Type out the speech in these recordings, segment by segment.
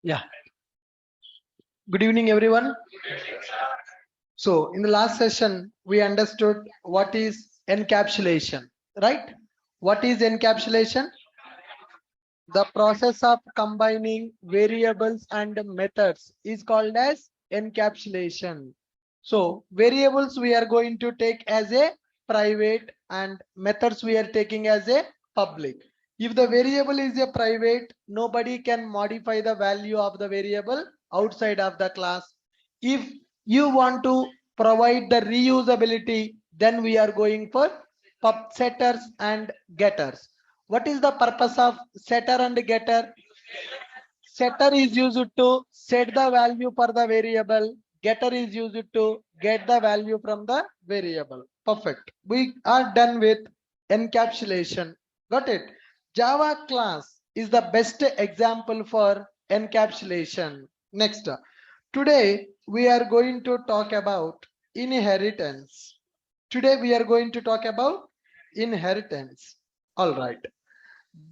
Yeah. Good evening, everyone. So, in the last session, we understood what is encapsulation, right? What is encapsulation? The process of combining variables and methods is called as encapsulation. So, variables we are going to take as a private and methods we are taking as a public. If the variable is a private, nobody can modify the value of the variable outside of the class. If you want to provide the reusability, then we are going for pub setters and getters. What is the purpose of setter and getter? Setter is used to set the value for the variable. Getter is used to get the value from the variable. Perfect. We are done with encapsulation. Got it? Java class is the best example for encapsulation. Next, today we are going to talk about inheritance. Today we are going to talk about inheritance. All right.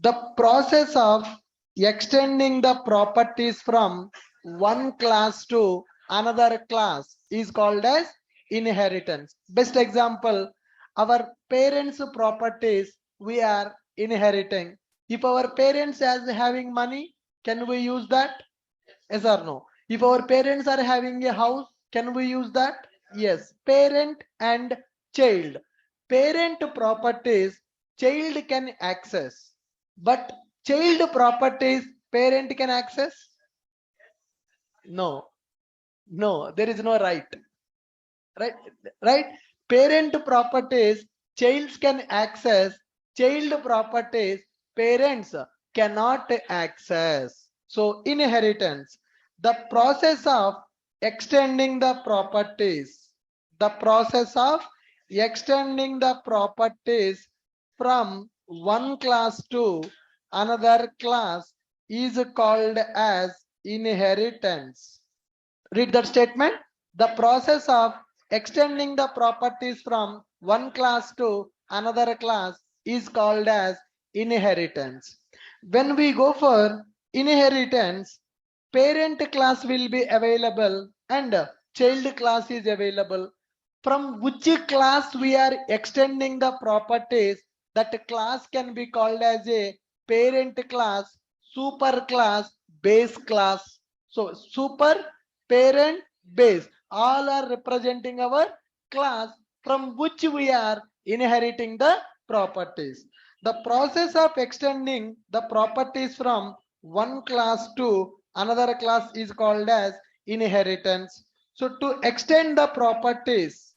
The process of extending the properties from one class to another class is called as inheritance. Best example, our parents' properties we are inheriting. If our parents are having money, can we use that? Yes or no? If our parents are having a house, can we use that? Yes. Parent and child. Parent properties, child can access. But child properties, parent can access? No. No, there is no right. Right? Right? Parent properties, childs can access. Child properties, parents cannot access. So inheritance, the process of extending the properties, the process of extending the properties from one class to another class is called as inheritance. Read that statement. The process of extending the properties from one class to another class is called as inheritance. When we go for inheritance, parent class will be available and child class is available. From which class we are extending the properties, that class can be called as a parent class, super class, base class. So super, parent, base, all are representing our class from which we are inheriting the properties. The process of extending the properties from one class to another class is called as inheritance. So to extend the properties,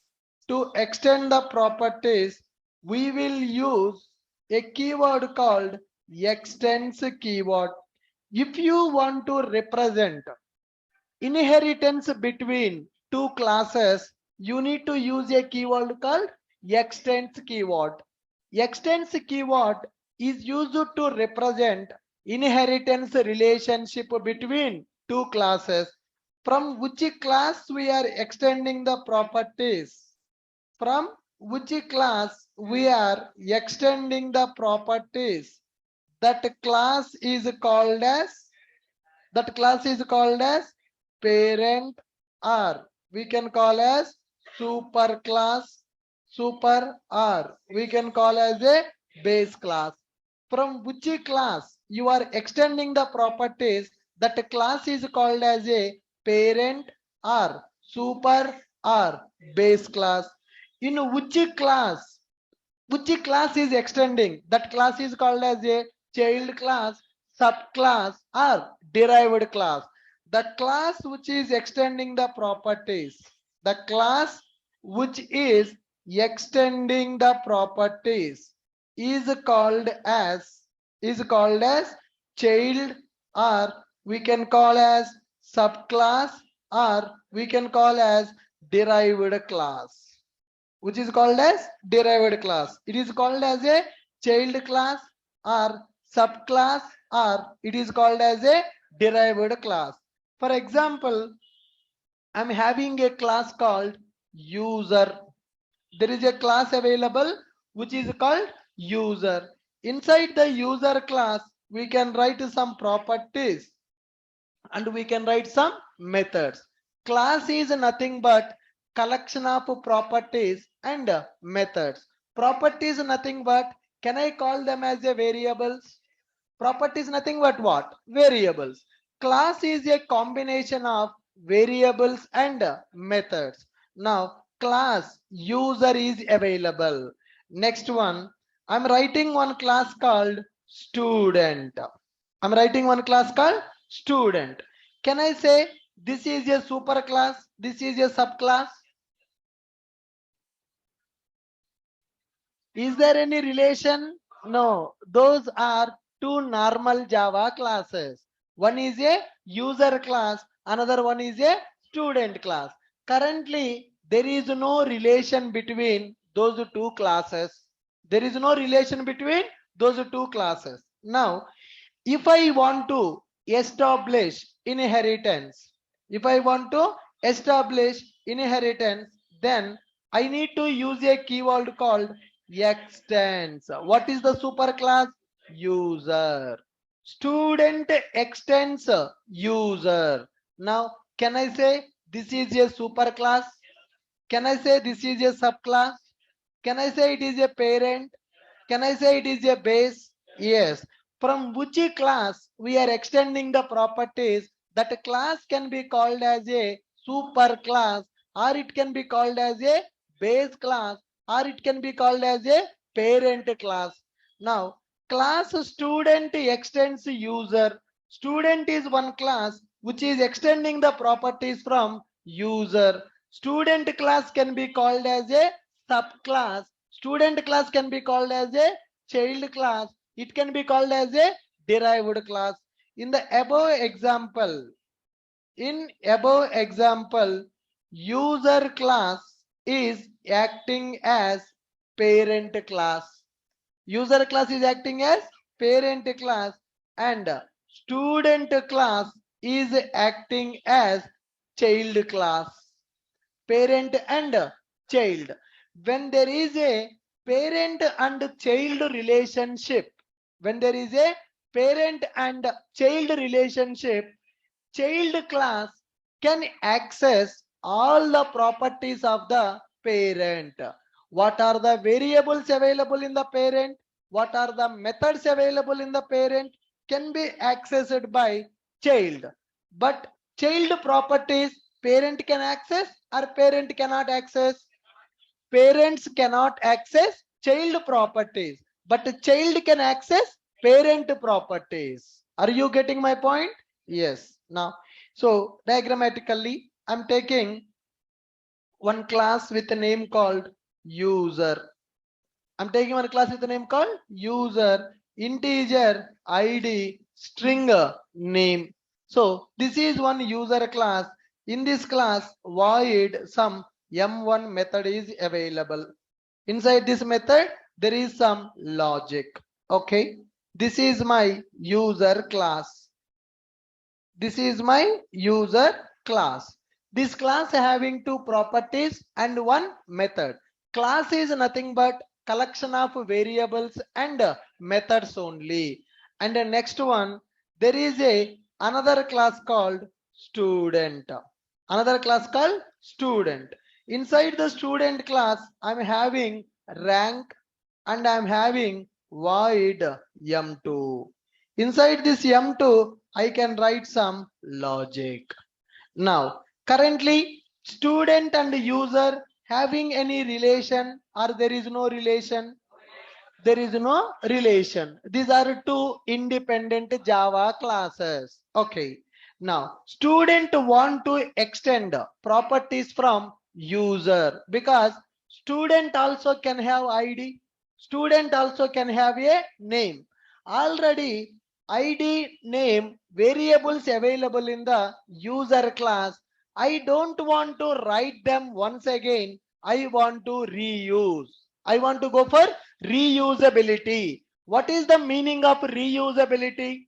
we will use a keyword called extends keyword. If you want to represent inheritance between two classes, you need to use a keyword called extends keyword. Extends keyword is used to represent inheritance relationship between two classes. From which class we are extending the properties? From which class we are extending the properties? That class is called as parent, or we can call as super class, super, or we can call as a base class. From which class you are extending the properties, that class is called as a parent, or super, or base class. In which class is extending, that class is called as a child class, subclass, or derived class. The class which is extending the properties, the class which is extending the properties is called as child, or we can call as subclass, or we can call as derived class, which is called as derived class. It is called as a child class or subclass, or it is called as a derived class. For example, I'm having a class called user. There is a class available which is called user. Inside the user class, we can write some properties. and we can write some methods. Class is nothing but collection of properties and methods. Properties nothing but, can I call them as a variables? Properties nothing but what? Variables. Class is a combination of variables and methods. Now class user is available. Next one, I'm writing one class called student. I'm writing one class called student. Can I say this is a super class, this is a subclass? Is there any relation? No, those are two normal Java classes. One is a user class, another one is a student class. Currently, there is no relation between those two classes. There is no relation between those two classes. Now, if I want to establish inheritance, if I want to establish inheritance, then I need to use a keyword called extends. What is the superclass? User. Student extends user. Now, can I say this is a superclass? Can I say this is a subclass? Can I say it is a parent? Can I say it is a base? Yes. From which class we are extending the properties, that class can be called as a super class, or it can be called as a base class, or it can be called as a parent class. Now, class student extends user. Student is one class which is extending the properties from user. Student class can be called as a subclass. Student class can be called as a child class. It can be called as a derived class. In the above example, user class is acting as parent class. User class is acting as parent class, and student class is acting as child class. Parent and child. When there is a parent and child relationship, when there is a parent and child relationship, child class can access all the properties of the parent. What are the variables available in the parent? What are the methods available in the parent? Can be accessed by child. But child properties parent can access or parent cannot access? Parents cannot access child properties, but a child can access parent properties. Are you getting my point? Yes. Now, so diagrammatically, I'm taking one class with a name called user. I'm taking one class with a name called user, integer, ID, string, name. So this is one user class. In this class, void some M1 method is available. Inside this method, there is some logic. Okay. This is my user class. This is my user class. This class having two properties and one method. Class is nothing but collection of variables and methods only. And the next one, there is a another class called student. Another class called student. Inside the student class, I'm having rank and I'm having void M2. Inside this M2, I can write some logic. Now, currently, student and user having any relation, or there is no relation? There is no relation. These are two independent Java classes. Okay. Now, student want to extend properties from user, because student also can have ID. Student also can have a name. Already ID, name, variables available in the user class. I don't want to write them once again. I want to reuse. I want to go for reusability. What is the meaning of reusability?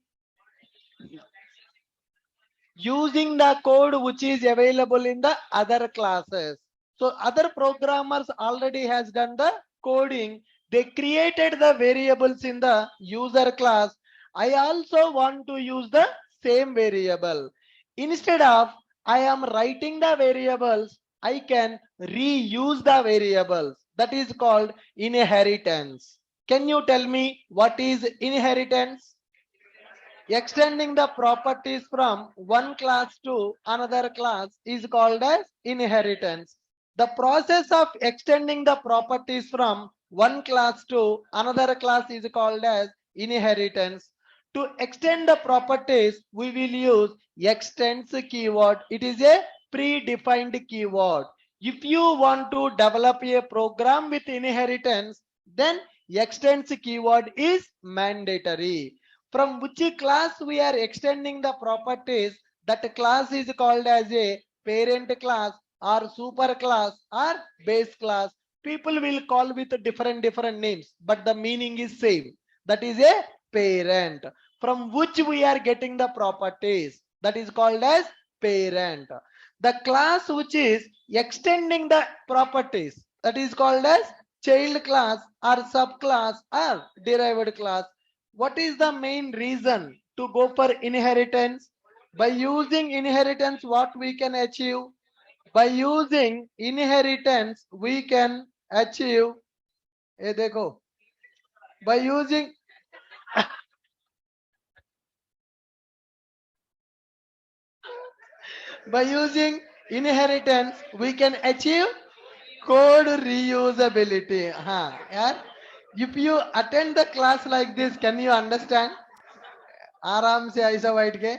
Using the code which is available in the other classes. So other programmers already has done the coding. They created the variables in the user class. I also want to use the same variable. Instead of I am writing the variables, I can reuse the variables. That is called inheritance. Can you tell me what is inheritance? Extending the properties from one class to another class is called as inheritance. The process of extending the properties from one class to another class is called as inheritance. To extend the properties, we will use extends keyword. It is a predefined keyword. If you want to develop a program with inheritance, then extends keyword is mandatory. From which class we are extending the properties, that class is called as a parent class or super class or base class. People will call with different names, but the meaning is same. That is a parent. From which we are getting the properties, that is called as parent. The class which is extending the properties, that is called as child class or subclass or derived class. What is the main reason to go for inheritance? By using inheritance, what we can achieve? By using inheritance, we can achieve. Hey, dekho. By using by using inheritance, we can achieve code reusability. Yeah. If you attend the class like this, can you understand? आराम से ऐसा बैठ के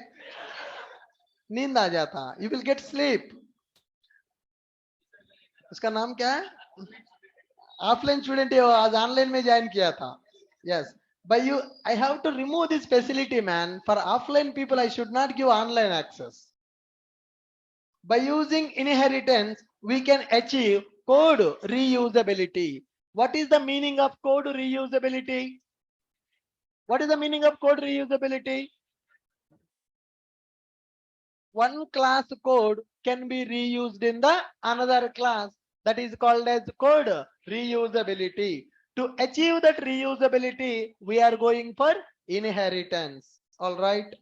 नींद आ जाता. You will get sleep. उसका नाम क्या है? ऑफलाइन स्टूडेंट है वो, आज ऑनलाइन में ज्वाइन किया था. Yes. But I have to remove this facility, man. For offline people, I should not give online access. By using inheritance, we can achieve code reusability. What is the meaning of code reusability? What is the meaning of code reusability? One class code can be reused in the another class. That is called as code reusability. To achieve that reusability, we are going for inheritance. All right.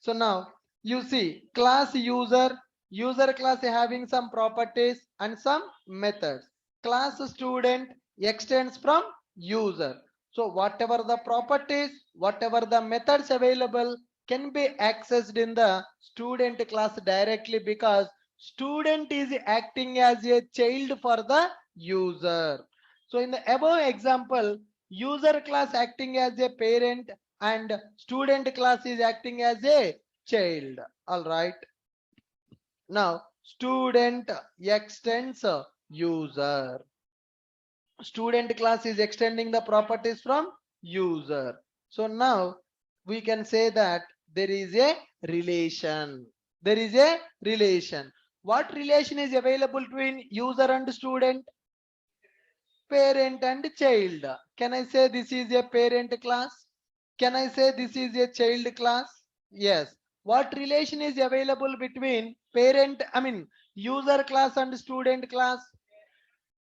So now you see class user class having some properties and some methods. Class student extends from user. So whatever the properties, whatever the methods available can be accessed in the student class directly, because student is acting as a child for the user. So in the above example, user class acting as a parent and student class is acting as a child. All right. Now student extends user. Student class is extending the properties from user. So now we can say that there is a relation. There is a relation. What relation is available between user and student? Parent and child. Can I say this is a parent class? Can I say this is a child class? Yes. What relation is available between user class and student class?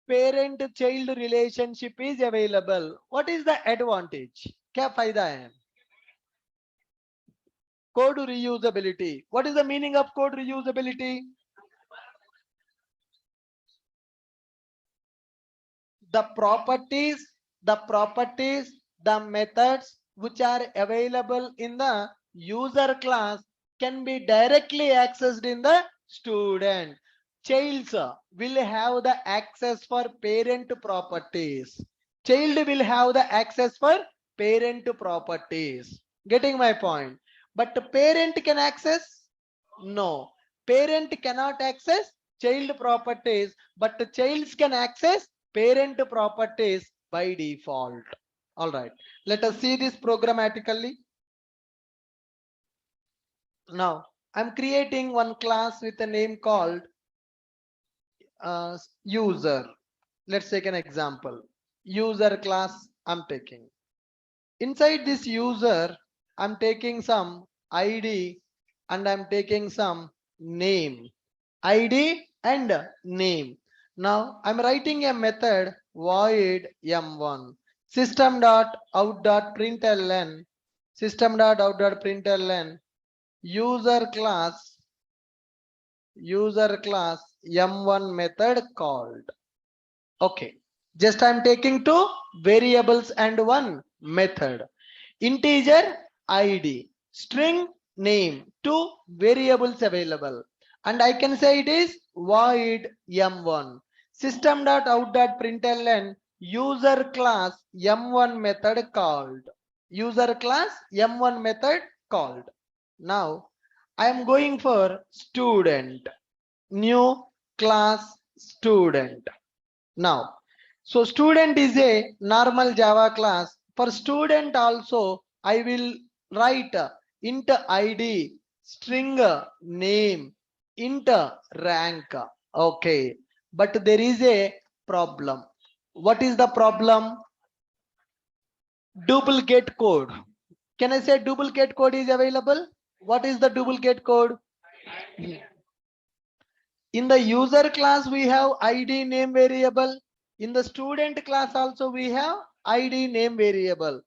Parent child relationship is available. What is the advantage? क्या फायदा है? Code reusability. What is the meaning of code reusability? The properties, the methods which are available in the user class can be directly accessed in the student. Childs will have the access for parent properties. Child will have the access for parent properties. Getting my point? But parent can access? No. Parent cannot access child properties, but the childs can access parent properties by default. All right. Let us see this programmatically. Now, I'm creating one class with a name called user. Let's take an example. User class I'm taking. Inside this user, I'm taking some ID and I'm taking some name. ID and name. Now I'm writing a method void m1 system.out.println user class user class m1 method called. Okay, just I'm taking two variables and one method. Integer id, string name, two variables available, and I can say it is void m1 system.out.println user class m1 method called. User class m1 method called. Now I am going for student, new class student. Now, so student is a normal Java class. For student also, I will write int id, string name, int rank. Okay, but there is a problem. What is the problem? Duplicate code. Can I say duplicate code is available? What is the duplicate code? In the user class, we have id name variable. In the student class also, we have id name variable.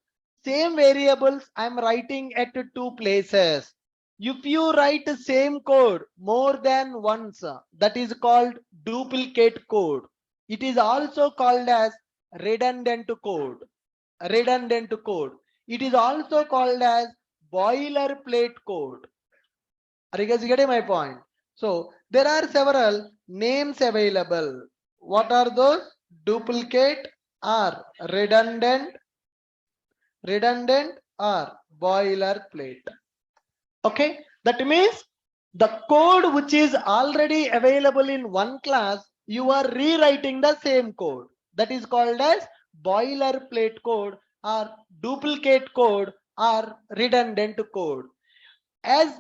Same variables I'm writing at two places. If you write the same code more than once, that is called duplicate code. It is also called as redundant code. Redundant code. It is also called as boilerplate code. Are you guys getting my point? So there are several names available. What are those? Duplicate or redundant, or boilerplate. Okay, that means the code which is already available in one class, you are rewriting the same code. That is called as boilerplate code or duplicate code or redundant code. As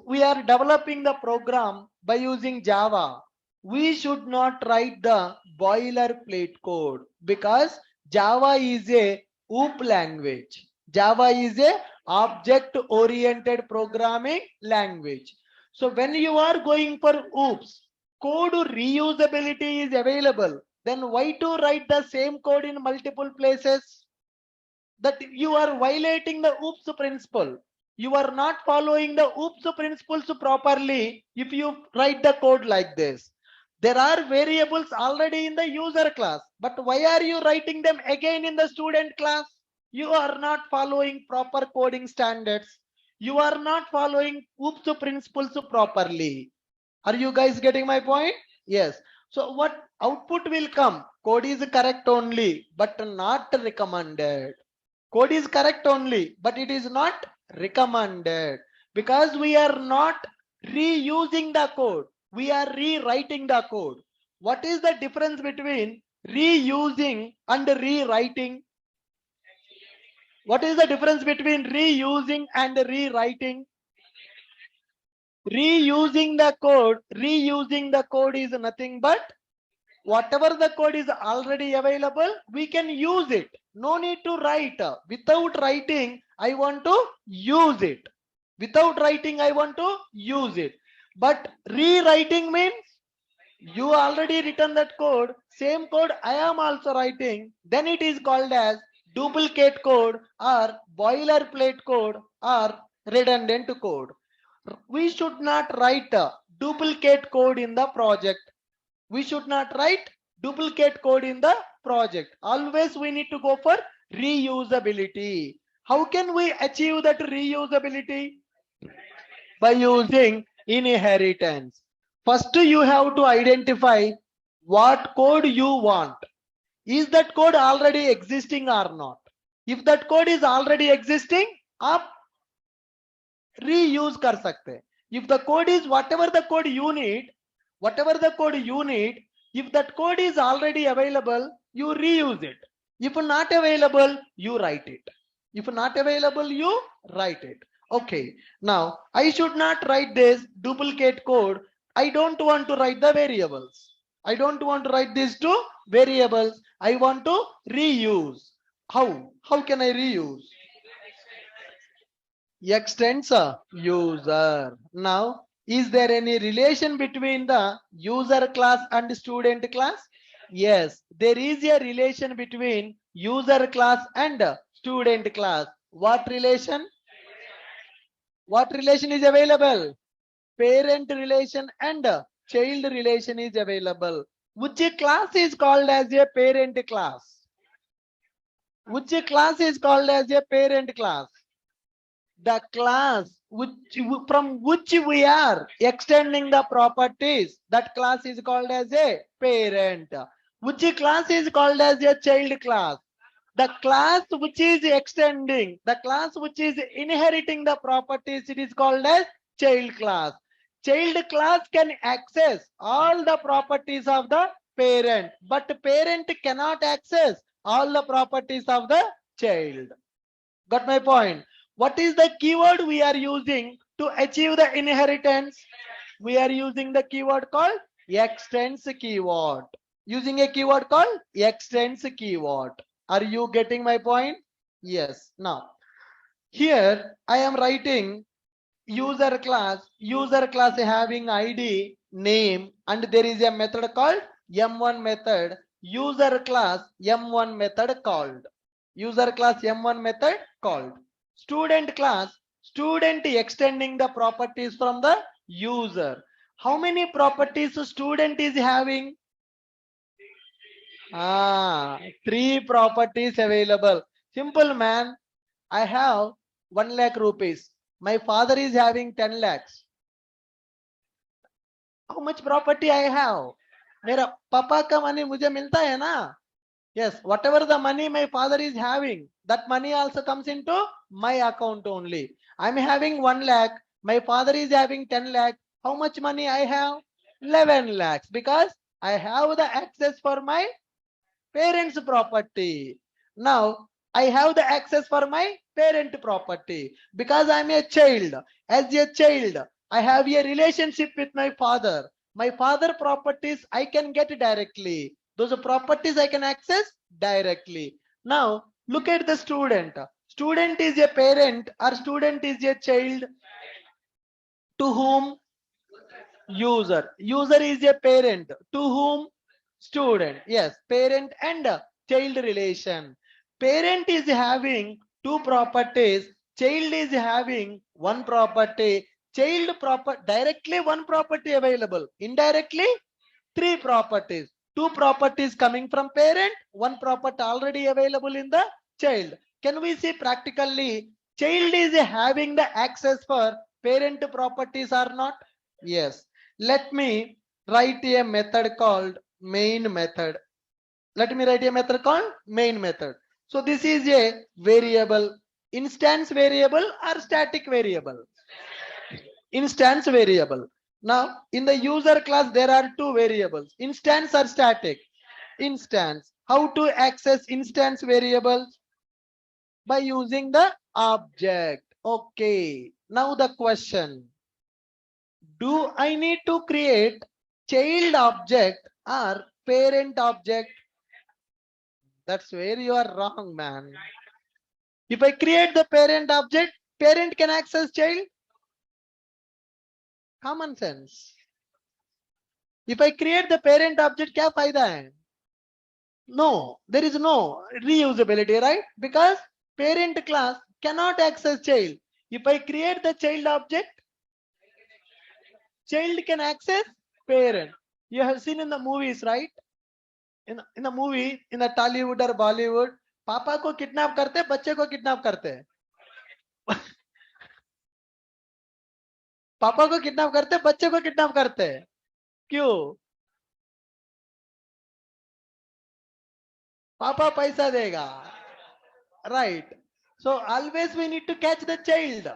we are developing the program by using Java, we should not write the boilerplate code because Java is a OOP language. Java is a object oriented programming language. So when you are going for OOPs, code reusability is available. Then why to write the same code in multiple places? That you are violating the OOPs principle. You are not following the OOPs principles properly if you write the code like this. There are variables already in the user class, but why are you writing them again in the student class? You are not following proper coding standards. You are not following OOPs principles properly. Are you guys getting my point? Yes. So what output will come? Code is correct only, but not recommended. Code is correct only, but it is not recommended because we are not reusing the code. We are rewriting the code. What is the difference between reusing and rewriting? What is the difference between reusing and rewriting? Reusing the code is nothing but whatever the code is already available, we can use it. No need to write. Without writing, I want to use it. Without writing, I want to use it. But rewriting means you already written that code, same code I am also writing, then it is called as duplicate code or boilerplate code or redundant code. We should not write duplicate code in the project. We should not write duplicate code in the project. Always we need to go for reusability. How can we achieve that reusability? By using inheritance. First, you have to identify what code you want. Is that code already existing or not? If that code is already existing, आप reuse कर सकते हैं. If the code is whatever the code you need, if that code is already available, you reuse it. If not available, you write it. If not available, you write it. Okay, now I should not write this duplicate code. I don't want to write the variables. I don't want to write these two variables. I want to reuse. How can I reuse? Extends user. Now, is there any relation between the user class and student class? Yes, there is a relation between user class and student class. What relation? What relation is available? parent relation and child relation is available. Which class is called as a parent class? Which class is called as a parent class? The class from which we are extending the properties, that class is called as a parent. Which class is called as a child class? The class which is extending, the class which is inheriting the properties, it is called as child class. Child class can access all the properties of the parent, but parent cannot access all the properties of the child. Got my point? What is the keyword we are using to achieve the inheritance? We are using the keyword called extends keyword. Using a keyword called extends keyword. Are you getting my point? Yes. Now, here I am writing user class having ID, name, and there is a method called M1 method, user class M1 method called. User class M1 method called. Student class, student extending the properties from the user. How many properties student is having? Three properties available. Simple man. I have 1 lakh rupees. My father is having 10 lakhs. How much property I have? मेरा पापा का money मुझे मिलता है ना? Yes, whatever the money my father is having, that money also comes into my account only. I'm having 1 lakh. My father is having 10 lakh. How much money I have? 11 lakhs, because I have the access for my parents' property. Now I have the access for my parent property because I'm a child. As a child, I have a relationship with my father. My father properties I can get directly. Those properties I can access directly. Now look at the student. Student is a parent or student is a child? To whom? User. User is a parent. To whom? Student. Yes, parent and child relation. Parent is having two properties. Child is having one property. Child proper directly one property available. Indirectly three properties. Two properties coming from parent, one property already available in the child. Can we see practically child is having the access for parent properties or not? Yes. Let me write a method called main method. Let me write a method called main method. So this is a variable, instance variable or static variable? Instance variable. Now in the user class there are two variables, instance or static. Instance. How to access instance variables? By using the object. Okay. Now the question. Do I need to create child object or parent object? That's where you are wrong, man. If I create the parent object, parent can access child. Common sense. If I create the parent object, क्या फायदा है? No, there is no reusability, right? Because parent class cannot access child. If I create the child object, child can access parent. You have seen in the movies, right? In the movie, in the Tollywood or Bollywood, पापा को kidnap करते, बच्चे को kidnap करते. पापा को kidnap करते, बच्चे को किडनैप करते. क्यों? पापा पैसा देगा. Right. So always we need to catch the child.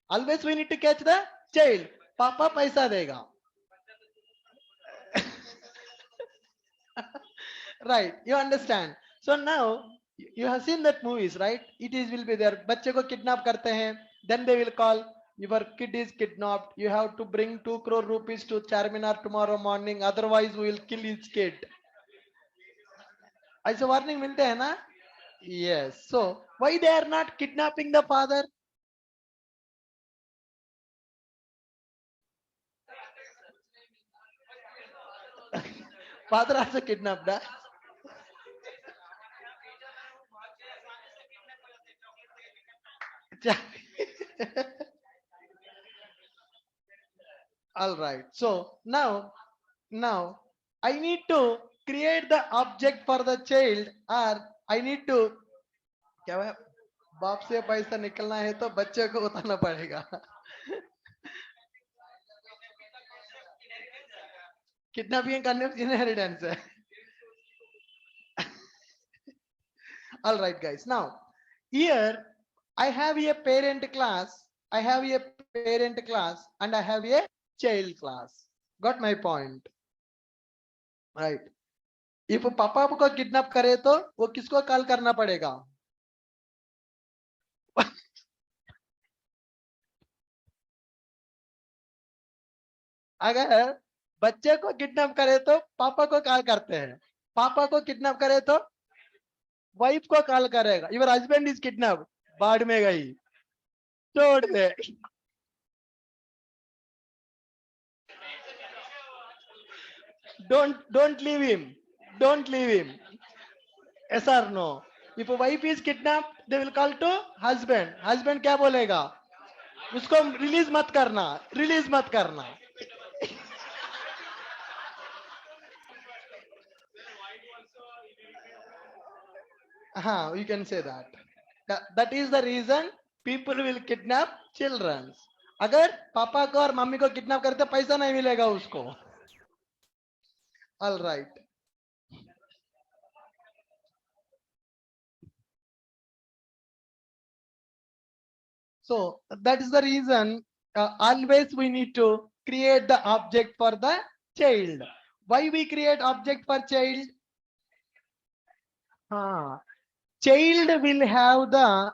Always we need to catch the child. पापा पैसा देगा. Right. You understand? So now you have seen that movies, right? It is will be there. बच्चे को kidnap करते हैं. Then they will call. Your kid is kidnapped. You have to bring 2 crore rupees to Charminar tomorrow morning. Otherwise, we will kill his kid. ऐसे warning मिलते हैं ना? Yes. So why they are not kidnapping the father? Father also kidnapped. Huh? All right. So now I need to create the object for the child, or I need to क्या है बाप से पैसा निकलना है तो बच्चे को उठाना पड़ेगा कितना भी करने इनहेरिटेंस है all right guys, now here I have a parent class, I have a parent class and I have a child class. Got my point, right? if पापा को किडनैप करे तो वो किसको कॉल करना पड़ेगा अगर बच्चे को किडनैप करे तो पापा को कॉल करते हैं, पापा को किडनैप करे तो वाइफ को कॉल करेगा, योर हस्बैंड इज किडनैप, बाढ़ में गई, छोड़ दे don't leave him, don't leave him, yes or no? if a wife is kidnapped they will call to husband, husband क्या बोलेगा, उसको रिलीज मत करना, रिलीज मत करना हाँ, you can say that. That is the reason people will kidnap children. अगर पापा को और मम्मी को किडनैप करते पैसा नहीं मिलेगा उसको. All right. So that is the reason always we need to create the object for the child. Why we create object for child? Child will have the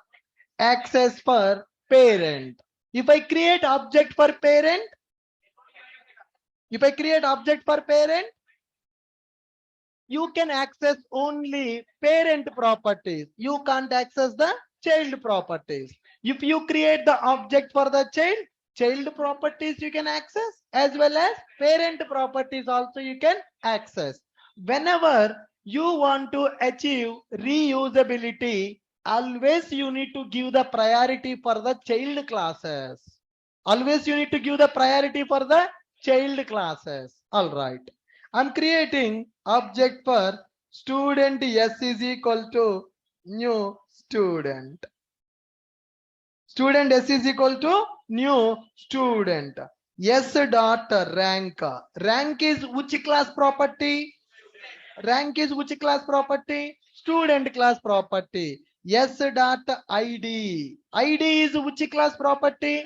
access for parent. If I create object for parent, if I create object for parent, you can access only parent properties. You can't access the child properties. If you create the object for the child properties you can access, as well as parent properties also you can access. Whenever you want to achieve reusability, always you need to give the priority for the child classes. Always you need to give the priority for the child classes. All right. I'm creating object for student S is equal to new student. Student S is equal to new student. S dot rank. Rank is which class property? Rank is which class property? Student class property. S dot ID. ID is which class property?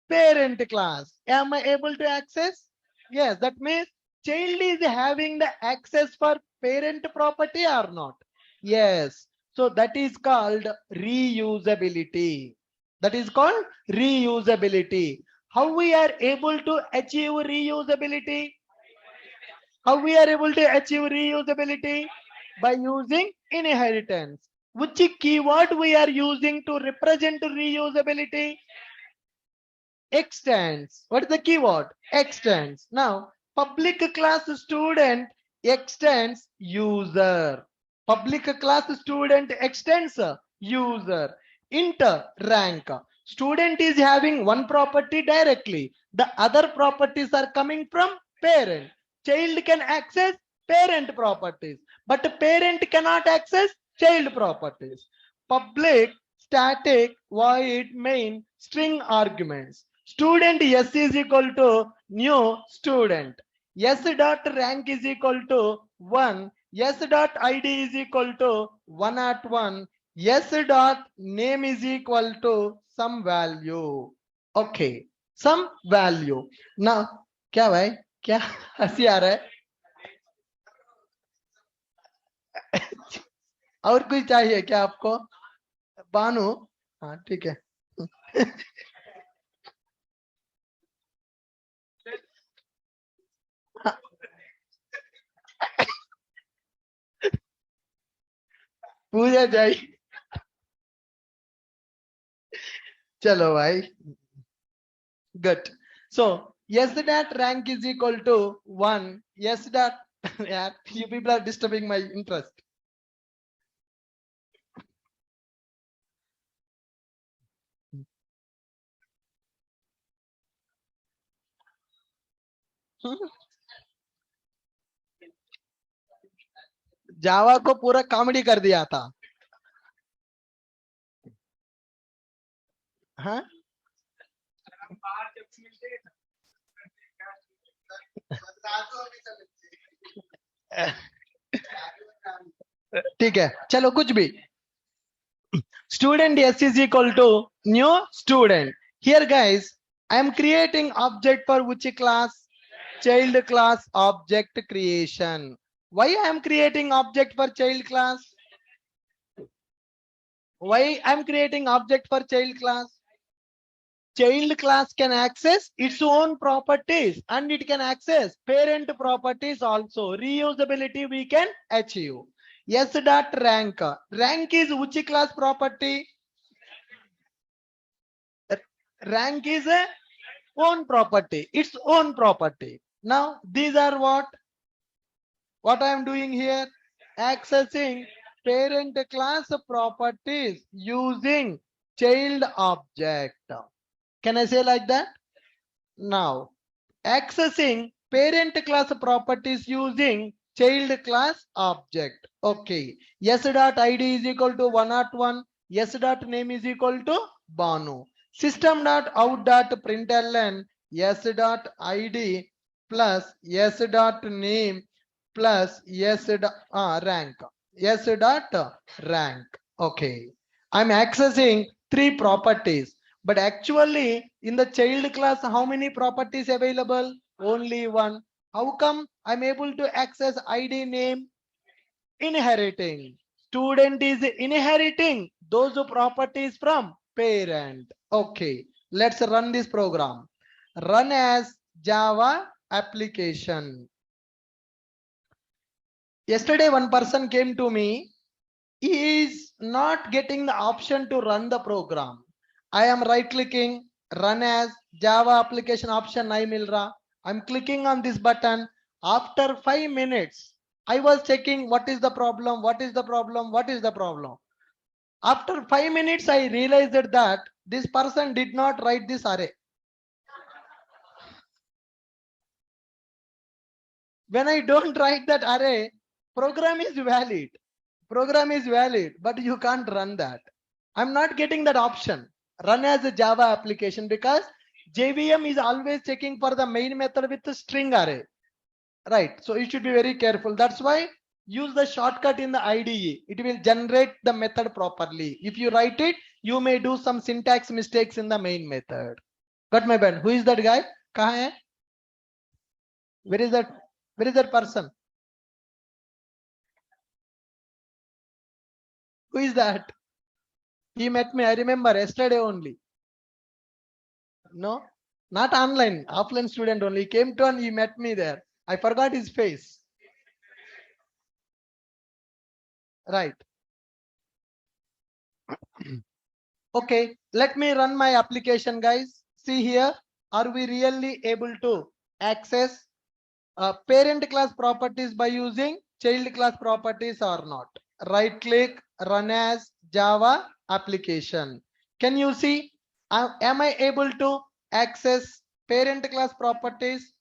Parent class. Am I able to access? Yes, that means child is having the access for parent property or not? Yes. So that is called reusability. That is called reusability. How we are able to achieve reusability? How we are able to achieve reusability? By using inheritance. Which keyword we are using to represent reusability? Extends. What is the keyword? Extends. Now, public class student extends user. Public class student extends user. Inter rank. Student is having one property directly. The other properties are coming from parent. Child can access parent properties, but parent cannot access child properties. Public, static, void, main, string arguments. Student S is equal to new student. S dot rank is equal to 1. S dot ID is equal to 101. S dot name is equal to some value. Okay, some value. Now, क्या भाई क्या हंसी आ रहा है और कोई चाहिए क्या आपको बानू हाँ ठीक है पूजा जाए चलो भाई good. So yes that rank is equal to 1. Yes that yeah, you people are disturbing my interest. जावा को पूरा कॉमेडी कर दिया था. हाँ ठीक है, चलो कुछ भी. Student S is equal to new student. Here guys, I am creating object for which class? Child class object creation. Why I am creating object for child class? Why I am creating object for child class? Child class can access its own properties and it can access parent properties also. Reusability we can achieve. S dot rank. Rank is which class property? Rank is a own property, its own property. Now these are what I am doing here, accessing parent class properties using child object. Can I say like that? Now accessing parent class properties using child class object. Okay, s dot id is equal to 101, s dot name is equal to Banu. System dot out dot println s dot id plus s dot name plus s dot rank, s dot rank. Okay, I'm accessing three properties, but actually in the child class how many properties available? Only one. How come I'm able to access id name? Inheriting. Student is inheriting those properties from parent. Okay, let's run this program. Run as Java application. Yesterday one person came to me. He is not getting the option to run the program. I am right clicking, run as Java application option Milra. I'm clicking on this button. After 5 minutes, I was checking what is the problem, what is the problem, what is the problem. After 5 minutes, I realized that this person did not write this array. When I don't write that array, program is valid. Program is valid, but you can't run that. I'm not getting that option. Run as a Java application because JVM is always checking for the main method with the string array. Right. So you should be very careful. That's why use the shortcut in the IDE. It will generate the method properly. If you write it, you may do some syntax mistakes in the main method. Got my pen? Who is that guy? Kahan hai? Where is that? Where is that person? Who is that? He met me. I remember yesterday only. No, not online, offline student only. He came to and he met me there. I forgot his face. Right. Okay, let me run my application, guys. See here, are we really able to access parent class properties by using child class properties or not? Right click, run as Java application. Can you see? Am I able to access parent class properties?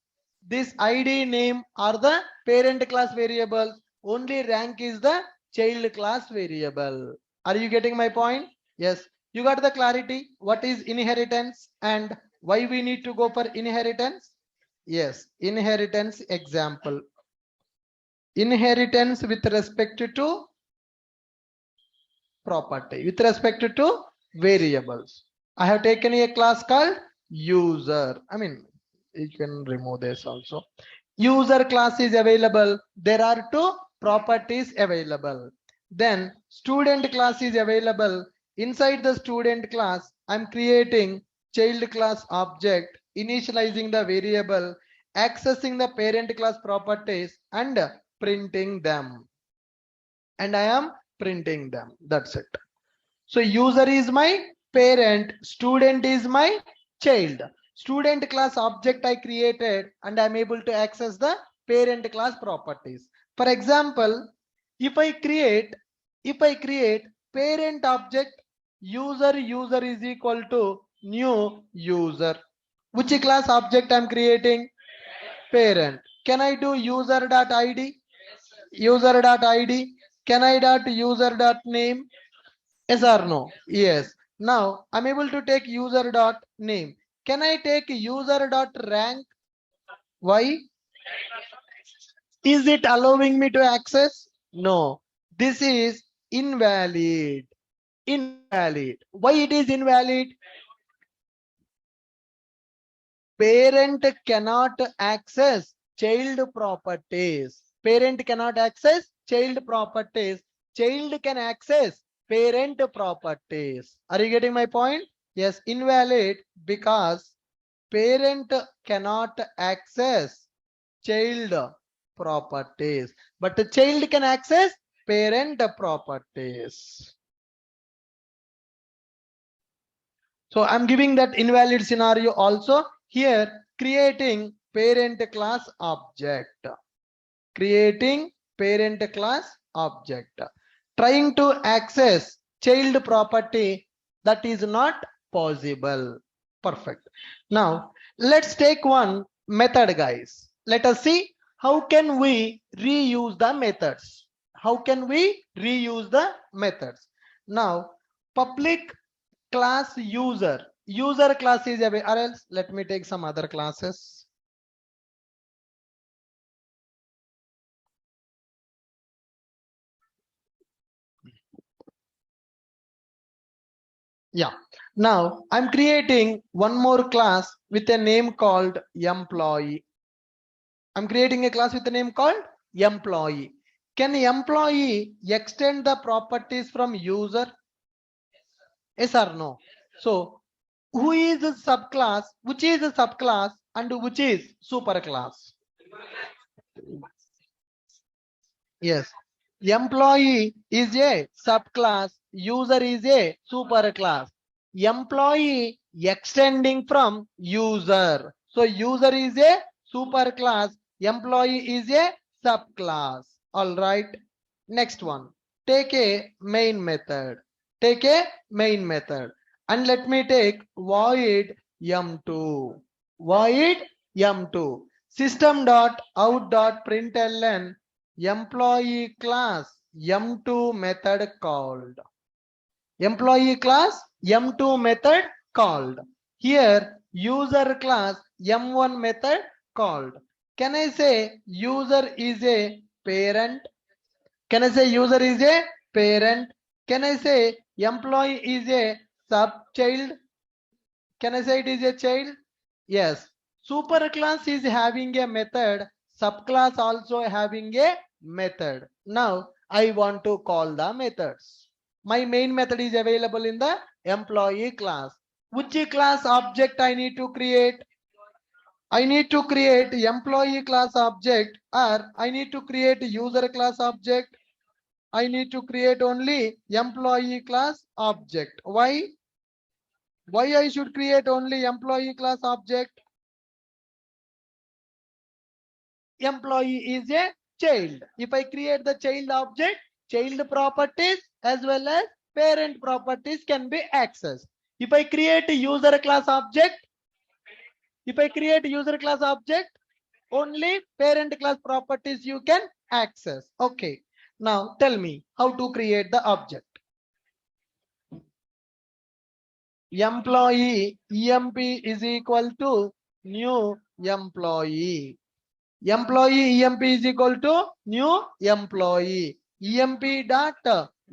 This ID name are the parent class variables. Only rank is the child class variable. Are you getting my point? Yes. You got the clarity. What is inheritance and why we need to go for inheritance? Yes. Inheritance example. Inheritance with respect to property, with respect to variables. I have taken a class called user. I mean, you can remove this also. User class is available. There are two properties available. Then student class is available. Inside the student class, I'm creating child class object, initializing the variable, accessing the parent class properties and printing them. And I am printing them. That's it. So user is my parent, student is my child. Student class object I created and I'm able to access the parent class properties. For example, if I create parent object user is equal to new user. Which class object I'm creating? parent. Can I do user.id? User.id. Can I dot user.name? Yes or no? Yes. Now I'm able to take user.name. Can I take user.rank? Why? Is it allowing me to access? No. This is invalid. Invalid. Why it is invalid? Parent cannot access child properties. Parent cannot access child properties. Child can access parent properties. Are you getting my point? Yes, invalid because parent cannot access child properties, but the child can access parent properties. So I'm giving that invalid scenario also here, creating parent class object. Creating parent class object. Trying to access child property, that is not possible. Perfect. Now let's take one method, guys. Let us see how can we reuse the methods. How can we reuse the methods? Now public class user class is away, or else let me take some other classes. Yeah, now I'm creating one more class with a name called employee. I'm creating a class with a name called employee. Can employee extend the properties from user? Yes or no? So who is a subclass, which is a subclass, and which is superclass? Yes. Employee is a subclass, user is a superclass. Employee extending from user. So user is a superclass, employee is a subclass. All right. Next one. Take a main method. Take a main method. And let me take void m2. Void m2. System dot out dot println employee class m2 method called. Employee class m2 method called. Here user class m1 method called. Can I say user is a parent? Can I say user is a parent? Can I say employee is a subchild? Can I say it is a child? Yes. Superclass is having a method. Subclass also having a method. Now I want to call the methods. My main method is available in the employee class. Which class object I need to create? I need to create employee class object, or I need to create user class object. I need to create only employee class object. Why? Why I should create only employee class object? Employee is a child. If I create the child object, child properties as well as parent properties can be accessed. If I create a user class object, only parent class properties you can access. Okay. Now tell me how to create the object. Employee emp is equal to new employee. Employee emp is equal to new employee. Emp dot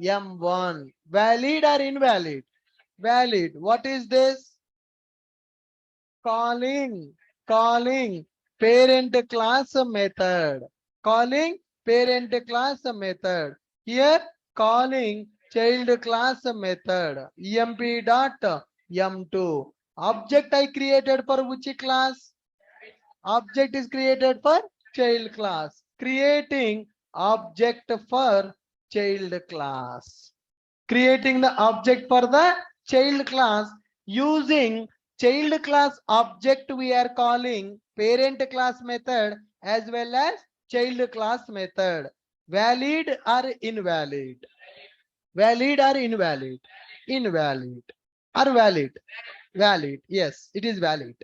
m1. Valid or invalid? Valid. What is this? Calling parent class method. Calling parent class method. Here calling child class method. Emp dot m2. Object I created for which class? Object is created for child class. Creating object for child class. Creating the object for the child class using child class object, we are calling parent class method as well as child class method. Valid or invalid? Valid or invalid? Invalid. Or valid? Valid. Yes, it is valid.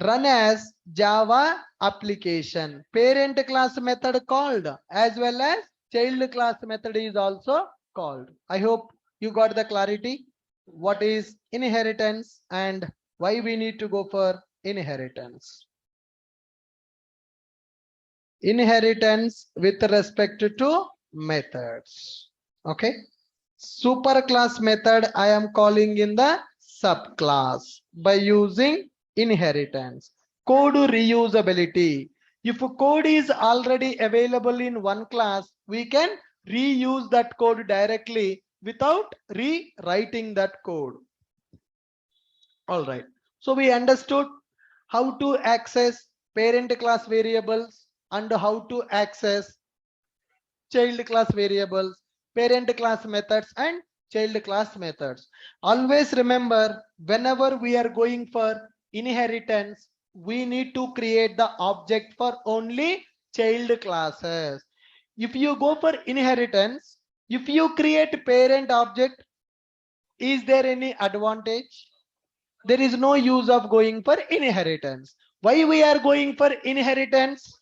run as Java application. Parent class method called as well as child class method is also called. I hope you got the clarity. What is inheritance and why we need to go for inheritance. Inheritance with respect to methods. Okay. Superclass method I am calling in the subclass by using inheritance. Code reusability. If code is already available in one class, we can reuse that code directly without rewriting that code. All right. So we understood how to access parent class variables and how to access child class variables, parent class methods, and child class methods. Always remember, whenever we are going for inheritance, we need to create the object for only child classes. If you go for inheritance, if you create parent object, is there any advantage? There is no use of going for inheritance. Why we are going for inheritance?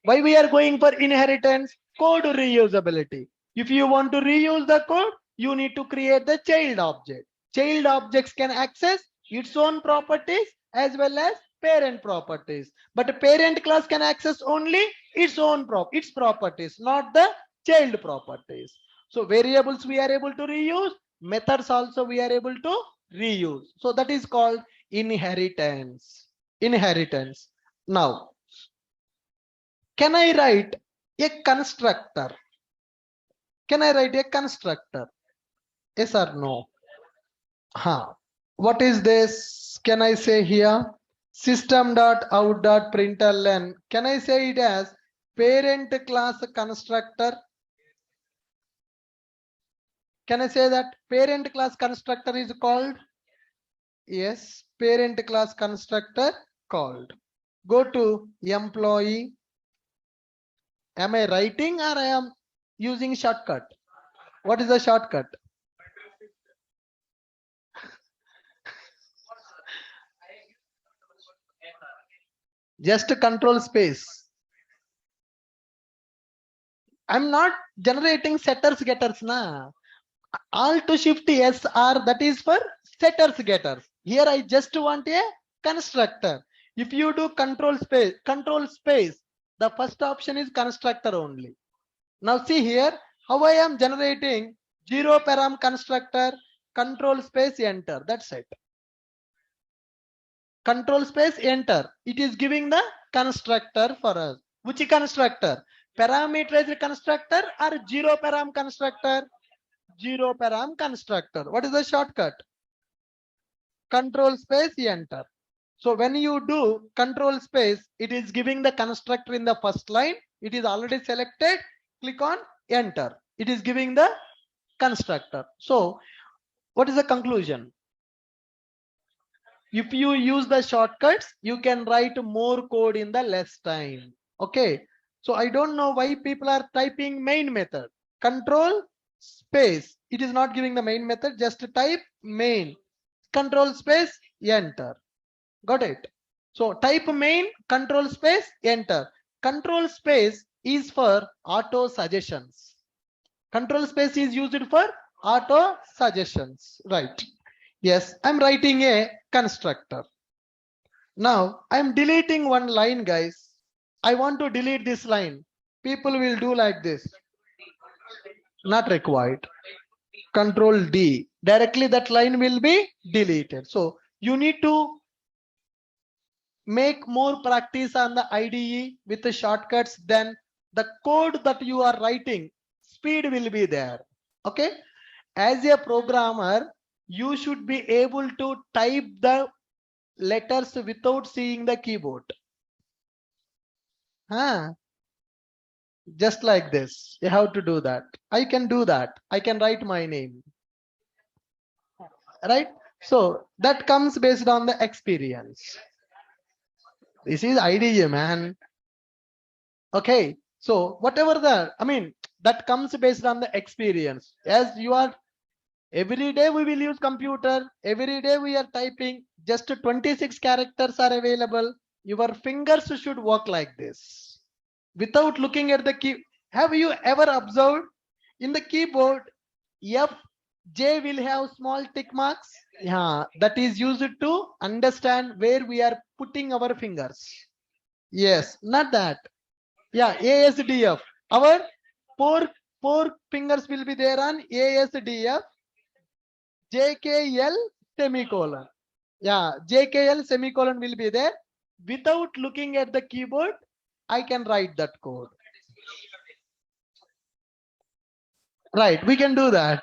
Why we are going for inheritance? Code reusability. If you want to reuse the code, you need to create the child object. Child objects can access its own properties as well as parent properties. But a parent class can access only its own its properties, not the child properties. So variables we are able to reuse, methods also we are able to reuse. So that is called inheritance. Inheritance. Now, can I write a constructor? Can I write a constructor? Yes or no? Huh. What is this? Can I say here? System.out.println. Can I say it as parent class constructor? Can I say that parent class constructor is called? Yes, parent class constructor called. Go to employee. Am I writing or I am using shortcut? What is the shortcut? Just control space. I'm not generating setters getters na. Alt to shift SR, that is for setters getters. Here I just want a constructor. If you do control space, the first option is constructor only. Now see here how I am generating 0 param constructor, control space enter. That's it. Control space enter. It is giving the constructor for us. Which constructor? Parameterized constructor or 0 param constructor? 0 param constructor. What is the shortcut? Control space enter. So when you do control space, it is giving the constructor in the first line. It is already selected. Click on enter. It is giving the constructor. So what is the conclusion? If you use the shortcuts, you can write more code in the less time. Okay. So I don't know why people are typing main method. Control space. It is not giving the main method. Just type main. Control space enter. Got it? So type main, control space enter. Control space is for auto suggestions. Control space is used for auto suggestions. Right. Yes, I'm writing a constructor. Now I'm deleting one line, guys. I want to delete this line. People will do like this. Not required. Control D. Directly that line will be deleted. So you need to make more practice on the IDE with the shortcuts. Then the code that you are writing, speed will be there. Okay. As a programmer, you should be able to type the letters without seeing the keyboard. Just like this. You have to do that. I can do that. I can write my name. Right? So that comes based on the experience. This is IDE, man. Okay. So whatever that comes based on the experience. As you are Every day we will use computer. Every day we are typing. Just 26 characters are available. Your fingers should work like this. Without looking at the key. Have you ever observed in the keyboard, F, J will have small tick marks? Yeah, that is used to understand where we are putting our fingers. Yes, not that. Yeah, ASDF. Our four fingers will be there on ASDF. JKL semicolon. Yeah, JKL semicolon will be there. Without looking at the keyboard, I can write that code. Right, we can do that.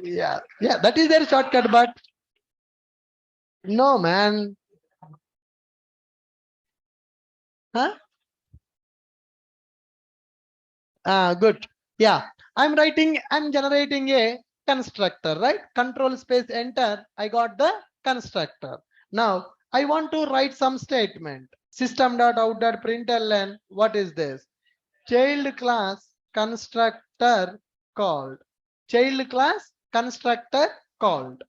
Yeah, that is their shortcut, but no, man. Huh? Good. Yeah, I'm generating a constructor, right? Control space enter. I got the constructor. Now I want to write some statement. System.out.println. What is this? Child class constructor called. Child class constructor called.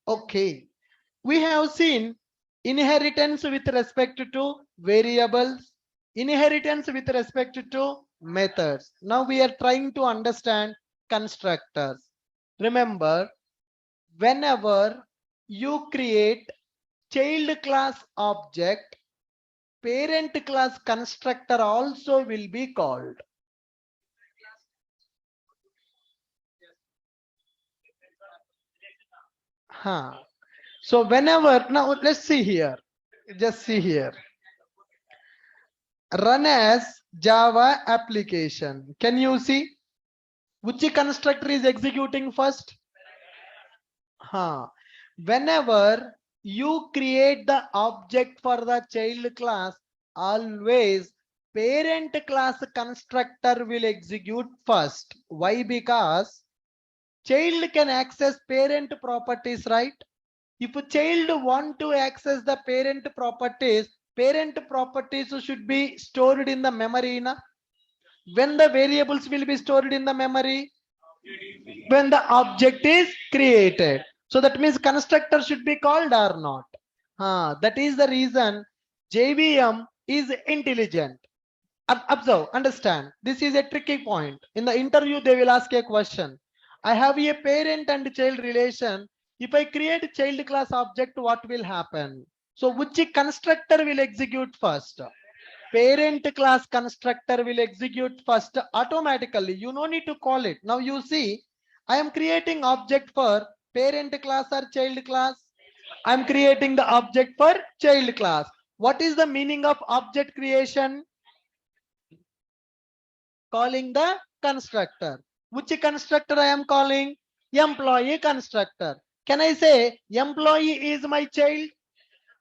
Okay. We have seen inheritance with respect to variables, inheritance with respect to methods. Now we are trying to understand constructors. Remember, whenever you create child class object, parent class constructor also will be called. So whenever, now let's see here, just see here. Run as Java application. Can you see which constructor is executing first? Whenever you create the object for the child class, always parent class constructor will execute first. Why? Because child can access parent properties, right? If a child want to access the parent properties should be stored in the memory. When the variables will be stored in the memory? When the object is created. So that means constructor should be called or not? That is the reason JVM is intelligent. Observe, understand. This is a tricky point. In the interview, they will ask a question. I have a parent and child relation. If I create a child class object, what will happen? So which constructor will execute first? Parent class constructor will execute first automatically. You no need to call it. Now you see, I am creating object for parent class or child class. I am creating the object for child class. What is the meaning of object creation? Calling the constructor. Which constructor I am calling? Employee constructor. Can I say employee is my child?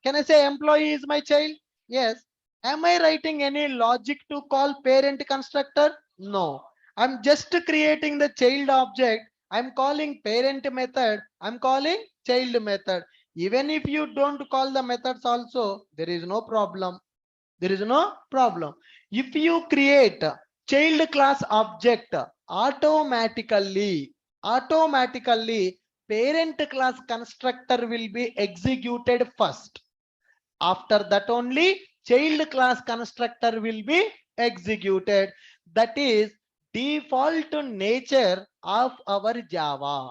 Can I say employee is my child? Yes. Am I writing any logic to call parent constructor? No. I'm just creating the child object. I'm calling parent method. I'm calling child method. Even if you don't call the methods also, there is no problem. There is no problem. If you create child class object, automatically parent class constructor will be executed first. After that only child class constructor will be executed. That is default nature of our Java.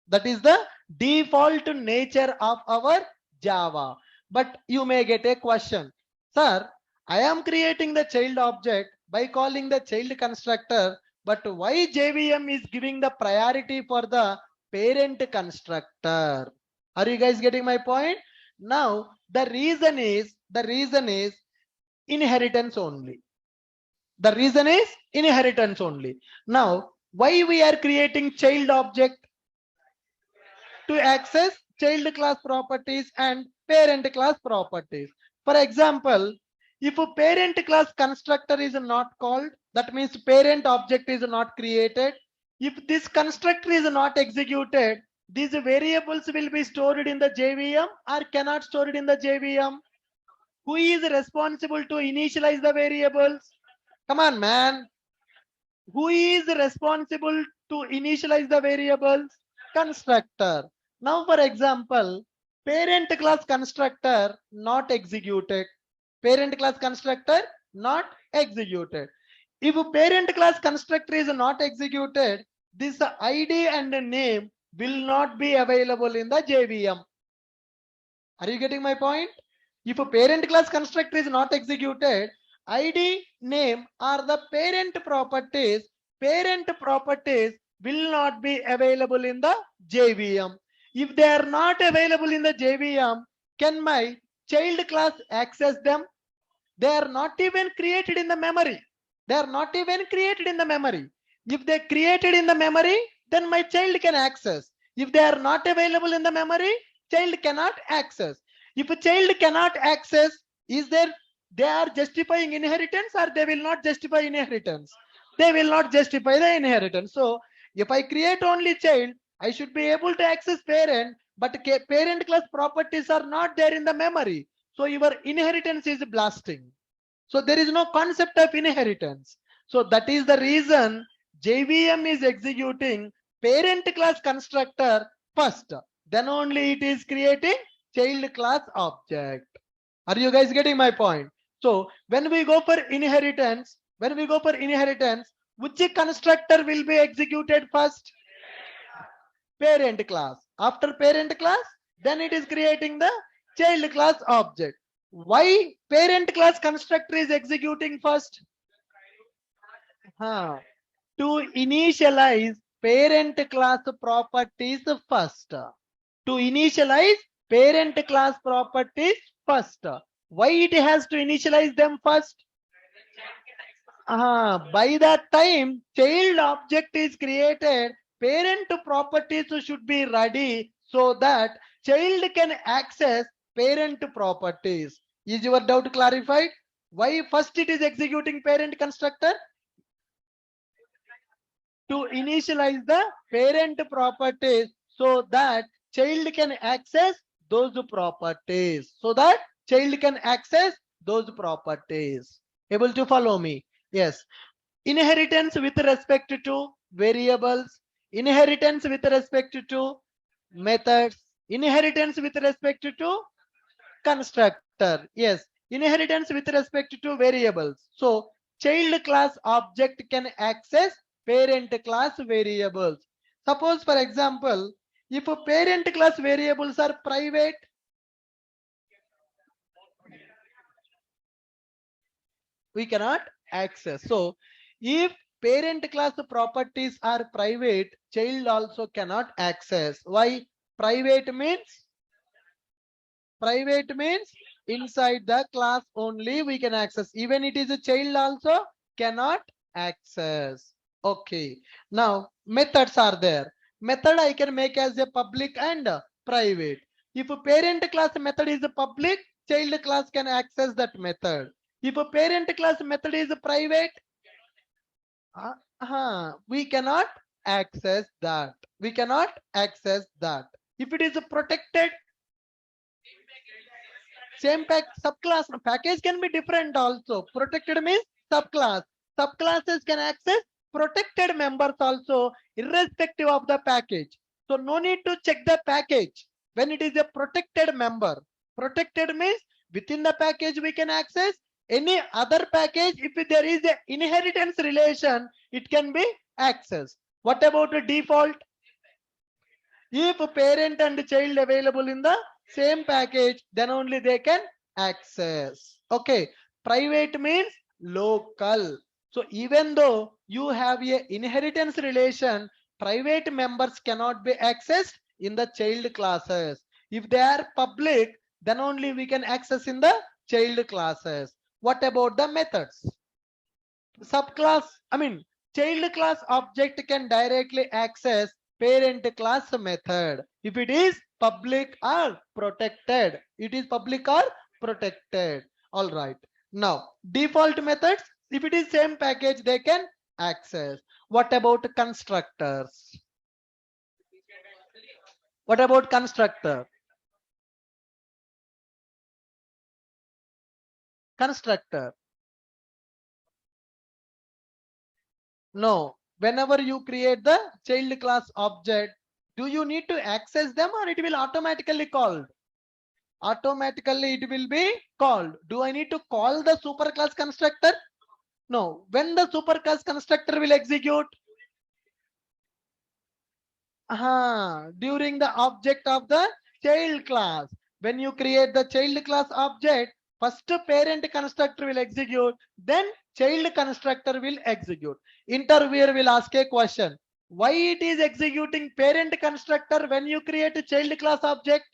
That is the default nature of our Java. But you may get a question. Sir, I am creating the child object by calling the child constructor, but why JVM is giving the priority for the parent constructor? Are you guys getting my point? Now the reason is inheritance only. The reason is inheritance only. Now why we are creating child object? To access child class properties and parent class properties. For example, if a parent class constructor is not called, that means parent object is not created. If this constructor is not executed, these variables will be stored in the JVM or cannot stored in the JVM. Who is responsible to initialize the variables? Come on, man. Who is responsible To initialize the variables, constructor. Now for example, parent class constructor not executed. Parent class constructor not executed. If a parent class constructor is not executed, this ID and name will not be available in the JVM. Are you getting my point? If a parent class constructor is not executed, ID, name are the parent properties. Parent properties will not be available in the JVM. If they are not available in the JVM, can my child class access them? They are not even created in the memory. They are not even created in the memory. If they created in the memory, then my child can access. If they are not available in the memory, child cannot access. If a child cannot access, is there they are justifying inheritance or they will not justify inheritance? They will not justify the inheritance. So if I create only child, I should be able to access parent, but parent class properties are not there in the memory. So your inheritance is blasting. So there is no concept of inheritance. So that is the reason JVM is executing parent class constructor first. Then only it is creating child class object. Are you guys getting my point? So when we go for inheritance, which constructor will be executed first? Parent class. After parent class, then it is creating the child class object. Why parent class constructor is executing first? To initialize parent class properties first. To initialize parent class properties first. Why it has to initialize them first? By that time, child object is created, parent properties should be ready so that child can access parent properties. Is your doubt clarified? Why first it is executing parent constructor? To initialize the parent properties so that child can access those properties. So that child can access those properties. Able to follow me? Yes. Inheritance with respect to variables, inheritance with respect to methods, inheritance with respect to constructor. Yes, inheritance with respect to variables. So child class object can access parent class variables. Suppose for example, if a parent class variables are private, we cannot access. So if parent class properties are private, child also cannot access. Why? Private means inside the class only we can access. Even it is a child also cannot access. Okay. Now methods are there. Method I can make as a public and private. If a parent class method is a public, child class can access that method. If a parent class method is a private, we cannot access that. We cannot access that. If it is a protected, same subclass. Package can be different also. Protected means subclass. Subclasses can access protected members also, irrespective of the package. So no need to check the package when it is a protected member. Protected means within the package we can access any other package. If there is a inheritance relation, it can be accessed. What about the default? If parent and child available in the same package, then only they can access. Okay. Private means local. So even though you have a inheritance relation, private members cannot be accessed in the child classes. If they are public, then only we can access in the child classes. What about the methods? Subclass, child class object can directly access parent class method if it is public or protected. It is public or protected. All right. Now default methods, if it is same package, they can access. What about constructors? What about constructor? Constructor. No, whenever you create the child class object, do you need to access them or it will automatically called? Automatically it will be called. Do I need to call the superclass constructor? No. When the superclass constructor will execute? During the object of the child class. When you create the child class object, first parent constructor will execute, then child constructor will execute. Interviewer will ask a question. Why it is executing parent constructor when you create a child class object?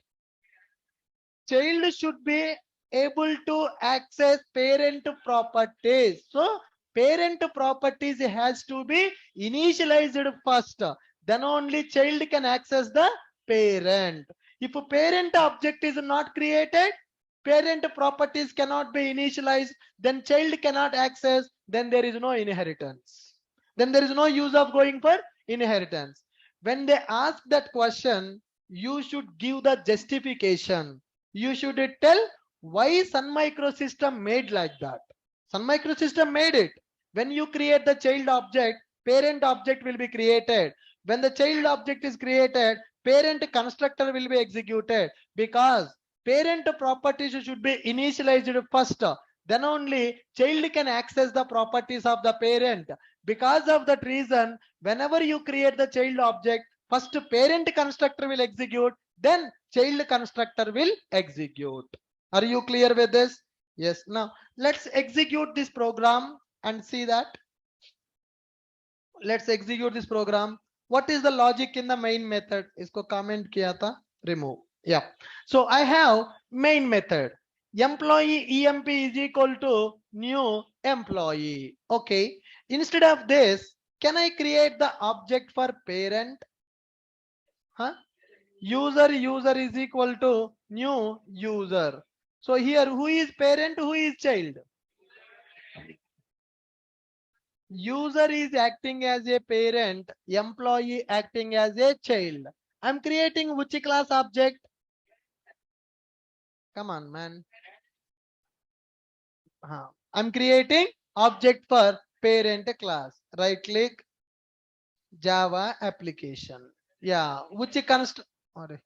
Child should be able to access parent properties. So parent properties has to be initialized first. Then only child can access the parent. If a parent object is not created, parent properties cannot be initialized, then child cannot access, then there is no inheritance. Then there is no use of going for inheritance. When they ask that question, you should give the justification. You should tell why Sun Microsystem made like that. Sun Microsystem made it. When you create the child object, parent object will be created. When the child object is created, parent constructor will be executed, because parent properties should be initialized first. Then only child can access the properties of the parent. Because of that reason, whenever you create the child object, first parent constructor will execute, then child constructor will execute. Are you clear with this? Yes. Now let's execute this program and see that. Let's execute this program. What is the logic in the main method? Isko comment kiya tha, remove. Yeah. So I have main method. Employee emp is equal to new employee. Okay. Instead of this, can I create the object for parent? User is equal to new user. So here, who is parent, who is child? User is acting as a parent, employee acting as a child. I'm creating which class object? Come on, man. I'm creating object for parent class. Right click, Java application. Yeah, which const.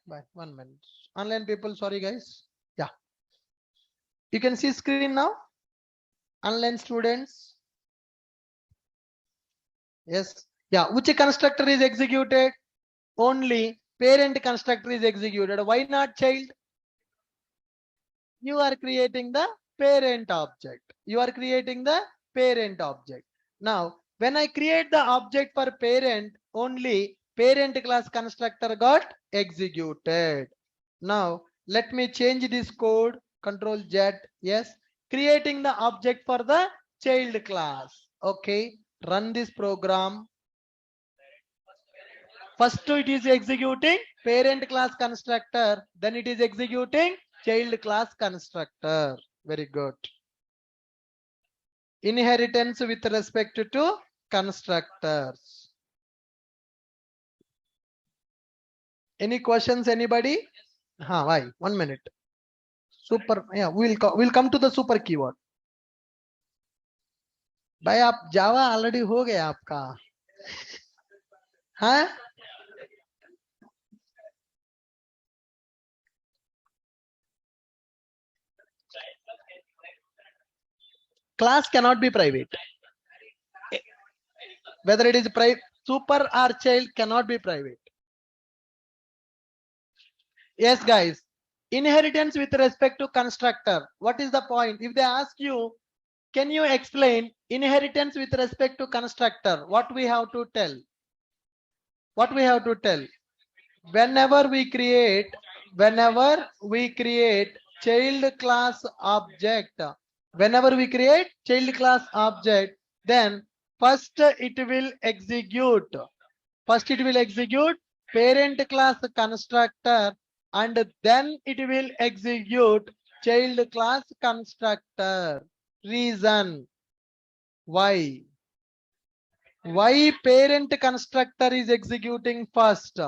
Bye. 1 minute. Online people, sorry guys. Yeah. You can see screen now. Online students. Yes. Yeah. Which constructor is executed? Only parent constructor is executed. Why not child? You are creating the parent object. You are creating the parent object. Now, when I create the object for parent, only parent class constructor got executed. Now, let me change this code. Control Z. Yes. Creating the object for the child class. Okay. Run this program. First it is executing parent class constructor, then it is executing child class constructor. Very good. Inheritance with respect to constructors. Any questions, anybody? Why? 1 minute. Super. Yeah, we'll come to the super keyword. भाई आप जावा already हो गया आपका. हाँ, class cannot be private. Whether it is private, super or child cannot be private. Yes, guys. Inheritance with respect to constructor. What is the point? If they ask you, can you explain inheritance with respect to constructor? What we have to tell? What we have to tell? Whenever we create child class object, whenever we create child class object, then first it will execute. First it will execute parent class constructor, and then it will execute child class constructor. Reason why parent constructor is executing first?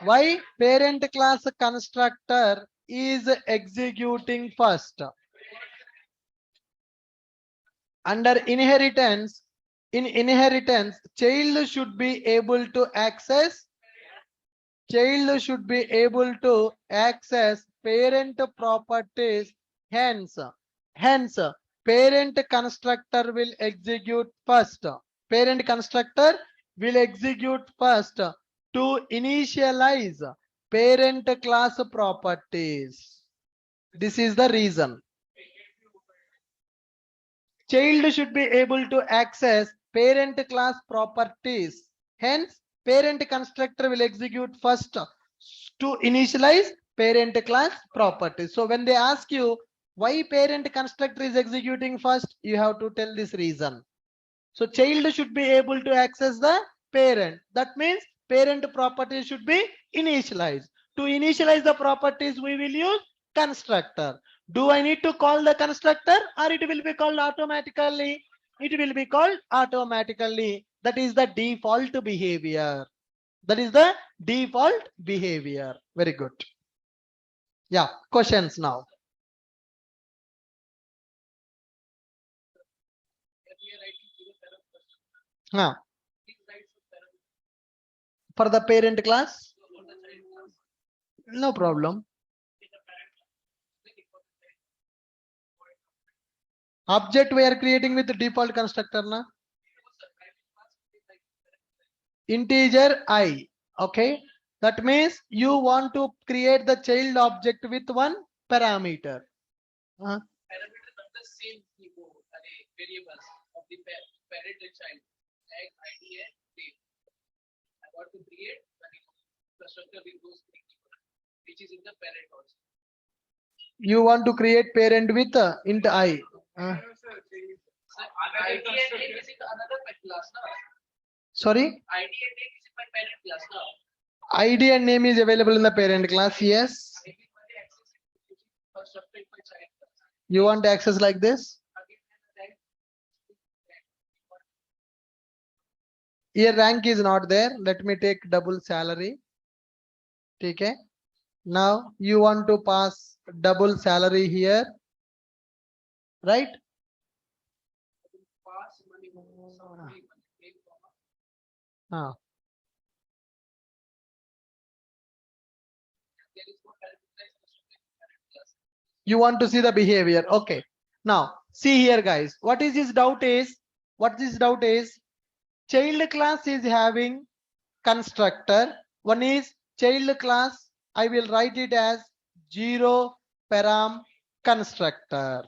Why parent class constructor is executing first? Under inheritance, In inheritance, child should be able to access parent properties. Hence, parent constructor will execute first. Parent constructor will execute first to initialize parent class properties. This is the reason. Child should be able to access parent class properties. Hence, parent constructor will execute first to initialize parent class properties. So when they ask you why parent constructor is executing first, you have to tell this reason. So child should be able to access the parent. That means parent property should be initialized. To initialize the properties, we will use constructor. Do I need to call the constructor or it will be called automatically? It will be called automatically. That is the default behavior. That is the default behavior. Very good. Yeah, questions now. For the parent class, no problem. Object we are creating with the default constructor na. Integer I. Okay, that means you want to create the child object with one parameter. Parameter of the same variables of the parent and child, like id and name. I want to create the constructor with those which is in the parent also. You want to create parent with int I. ID and name is in another class now. Sorry? ID and name is in my parent class now. ID and name is available in the parent class. Yes. You want to access like this? Here rank is not there. Let me take double salary. Okay. Now you want to pass double salary here, right? You want to see the behavior. Okay. Now see here, guys. What this doubt is? Child class is having constructor. One is child class. I will write it as 0 param constructor.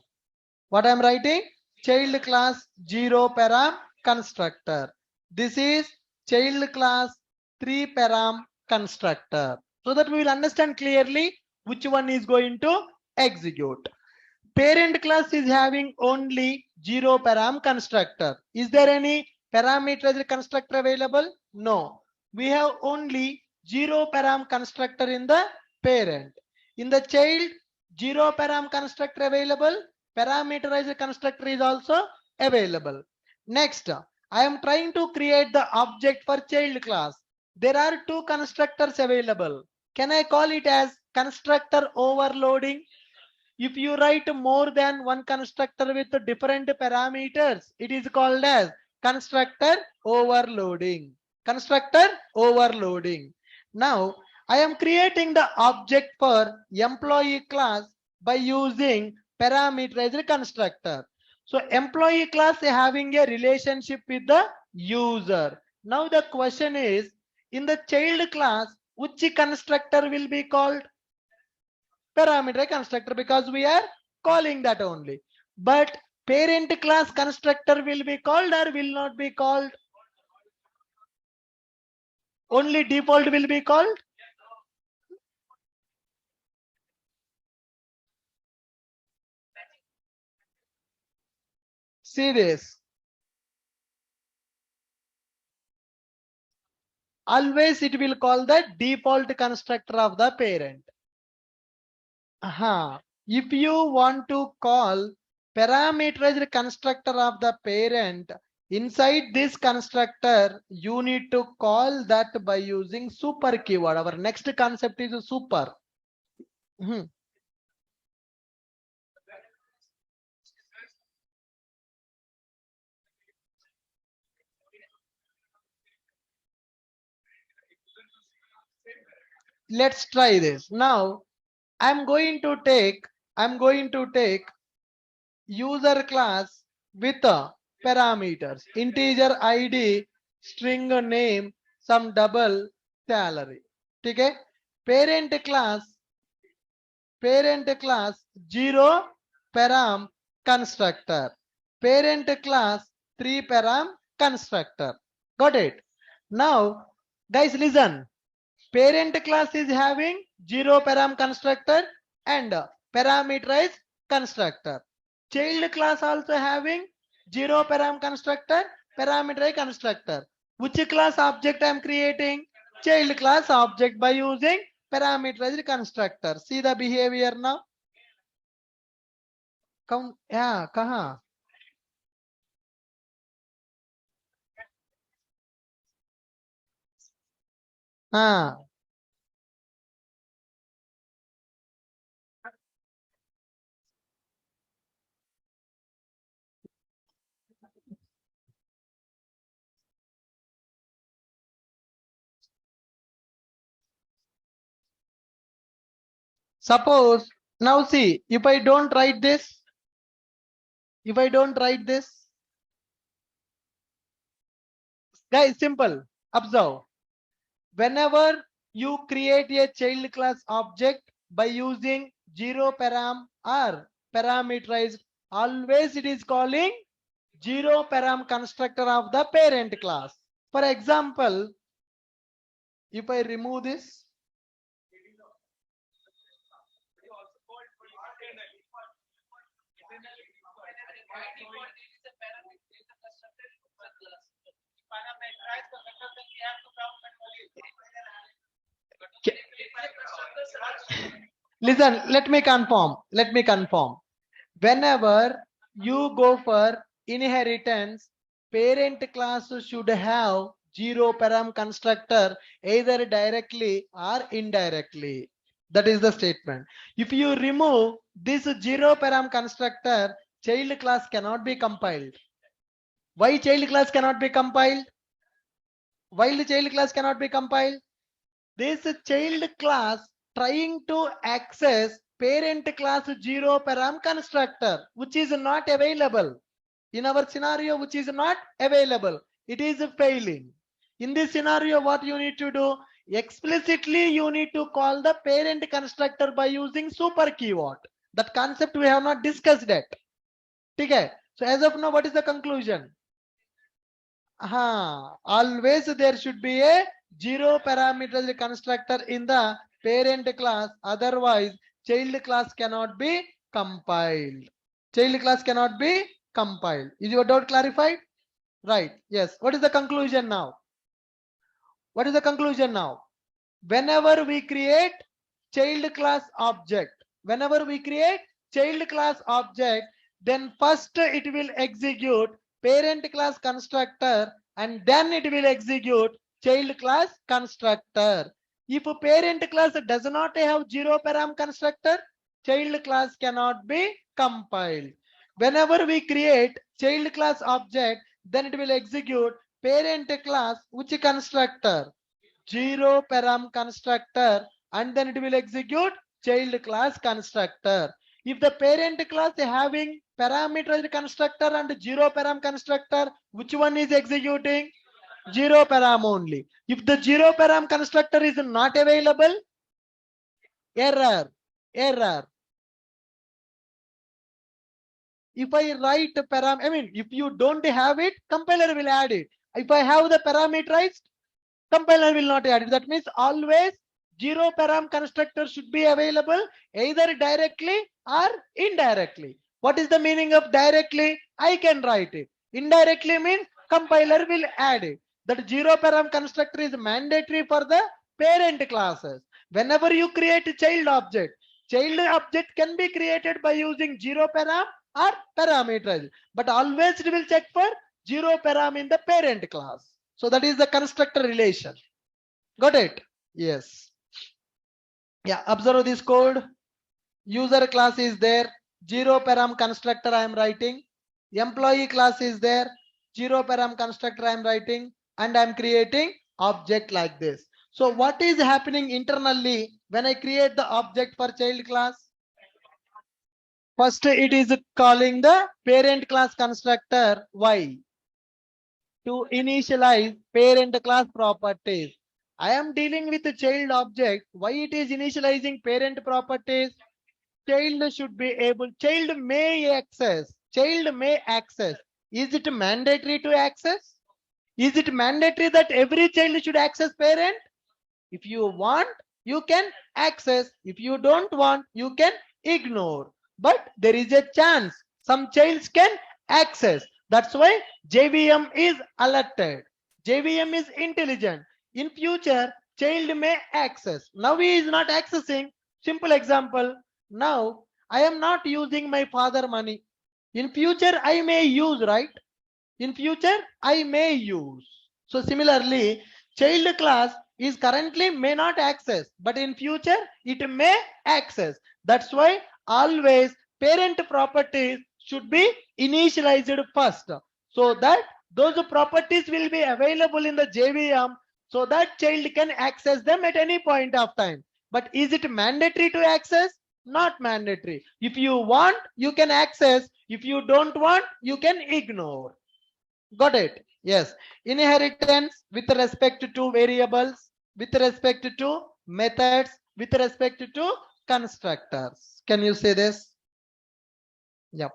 What I'm writing? Child class 0 param constructor. This is child class 3 param constructor. So that we will understand clearly which one is going to execute. Parent class is having only 0 param constructor. Is there any parameterized constructor available? No. We have only 0 param constructor in the parent. In the child, 0 param constructor available. Parameterized constructor is also available. Next, I am trying to create the object for child class. There are two constructors available. Can I call it as constructor overloading? If you write more than one constructor with different parameters, it is called as constructor overloading. Constructor overloading. Now, I am creating the object for employee class by using parameterized constructor. So employee class is having a relationship with the user. Now the question is, in the child class, which constructor will be called? Parameter constructor, because we are calling that only. But parent class constructor will be called or will not be called? Only default will be called. See this. Always it will call the default constructor of the parent. If you want to call parameterized constructor of the parent, inside this constructor, you need to call that by using super keyword. Our next concept is super. let's try this. Now I'm going to take user class with parameters, integer id, string name, some double salary. Okay? Parent class 0 param constructor. Parent class 3 param constructor. Got it? Now, guys, listen. Parent class is having 0 param constructor and parameterized constructor. Child class also having 0 param constructor, parameterized constructor. Which class object I am creating? Child class object by using parameterized constructor. See the behavior now. Come, yeah, kaha? हाँ. Suppose now see if I don't write this, guys, simple. Observe. Whenever you create a child class object by using 0 param or parameterized, always it is calling 0 param constructor of the parent class. For example, if I remove this, By default, there is a parameter, there is a constructor in user class. Parameterize the method that we have to come manually. But Okay. if I constructor, listen, let me confirm. Whenever you go for inheritance, parent class should have 0 param constructor either directly or indirectly. That is the statement. If you remove this 0 param constructor, child class cannot be compiled. Why child class cannot be compiled? Why the child class cannot be compiled? This child class trying to access parent class 0 param constructor, which is not available. In our scenario, which is not available, it is failing. In this scenario, what you need to do? Explicitly, you need to call the parent constructor by using super keyword. That concept we have not discussed yet. Okay. So as of now, what is the conclusion? Always there should be a 0 parameter constructor in the parent class. Otherwise, child class cannot be compiled. Child class cannot be compiled. Is your doubt clarified? Right. Yes. What is the conclusion now? What is the conclusion now? Whenever we create child class object, then first it will execute parent class constructor and then it will execute child class constructor. If a parent class does not have 0 param constructor, child class cannot be compiled. Whenever we create child class object, then it will execute parent class which constructor? 0 param constructor, and then it will execute child class constructor. If the parent class having parameterized constructor and 0 param constructor, which one is executing? 0 param only. If the 0 param constructor is not available, error. If I write param, if you don't have it, compiler will add it. If I have the parameterized, compiler will not add it. That means always 0 param constructor should be available either directly or indirectly. What is the meaning of directly? I can write it. Indirectly means compiler will add it. That 0 param constructor is mandatory for the parent classes. Whenever you create a child object can be created by using 0 param or parameters, but always it will check for 0 param in the parent class. So that is the constructor relation. Got it? Yes. Yeah, observe this code. User class is there. 0 param constructor I am writing. Employee class is there. 0 param constructor I am writing. And I am creating object like this. So what is happening internally when I create the object for child class? First, it is calling the parent class constructor y to initialize parent class properties. I am dealing with the child object. Why it is initializing parent properties? Child should be able, child may access, child may access. Is it mandatory to access? Is it mandatory that every child should access parent? If you want, you can access. If you don't want, you can ignore. But there is a chance some childs can access. That's why JVM is alerted. JVM is intelligent. In future, child may access. Now he is not accessing. Simple example. Now I am not using my father money. In future, I may use, right? In future, I may use. So similarly, child class is currently may not access, but in future it may access. That's why always parent properties should be initialized first, so that those properties will be available in the JVM, so that child can access them at any point of time. But is it mandatory to access? Not mandatory. If you want, you can access. If you don't want, you can ignore. Got it? Yes. Inheritance with respect to variables, with respect to methods, with respect to constructors. Can you say this? Yep.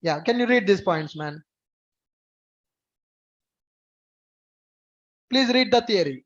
Yeah. Can you read these points, man? Please read the theory.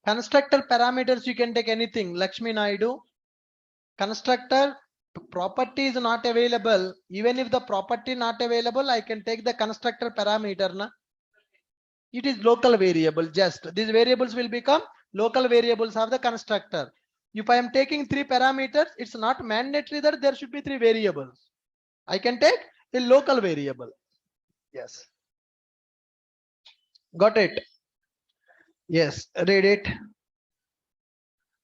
Constructor parameters, you can take anything. Lakshmi Naidu. Constructor property is not available. Even if the property not available, I can take the constructor parameter. Na? It is local variable. Just these variables will become local variables of the constructor. If I am taking 3 parameters, it's not mandatory that there should be 3 variables. I can take a local variable. Yes. Got it? Yes. Read it.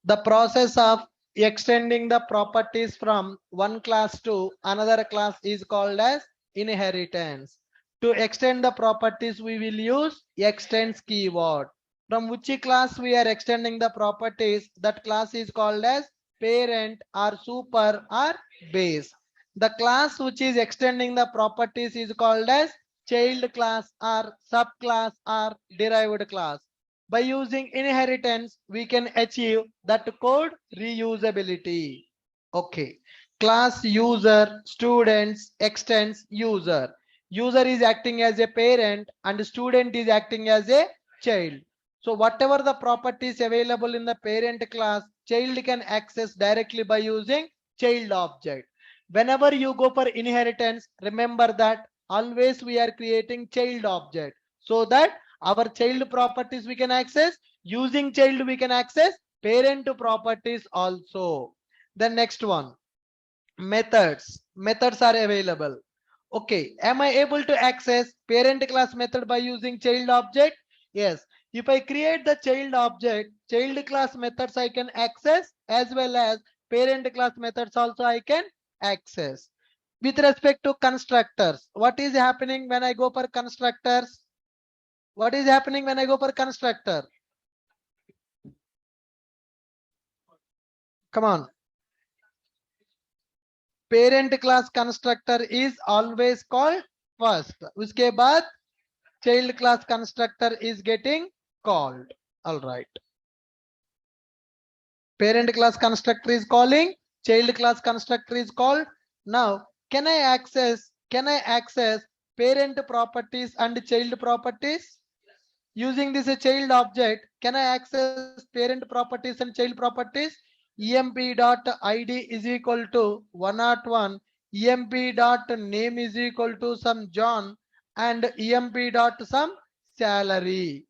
The process of extending the properties from one class to another class is called as inheritance. To extend the properties, we will use extends keyword. From which class we are extending the properties, that class is called as parent or super or base. The class which is extending the properties is called as child class or subclass or derived class. By using inheritance, we can achieve that code reusability. Okay. Class user, students, extends user. User is acting as a parent and student is acting as a child. So whatever the properties available in the parent class, child can access directly by using child object. Whenever you go for inheritance, remember that always we are creating child object, so that our child properties we can access. Using child we can access parent properties also. The next one, methods. Methods are available. Okay, am I able to access parent class method by using child object? Yes. If I create the child object, child class methods I can access, as well as parent class methods also I can access. With respect to constructors, what is happening when I go for constructors? What is happening when I go for constructor? Come on. Parent class constructor is always called first. Uske baad child class constructor is getting called. All right. Parent class constructor is calling, child class constructor is called. Now, can I access parent properties and child properties? Using this a child object, can I access parent properties and child properties? emp.id is equal to 101, emp.name is equal to some John, and emp dot sum salary.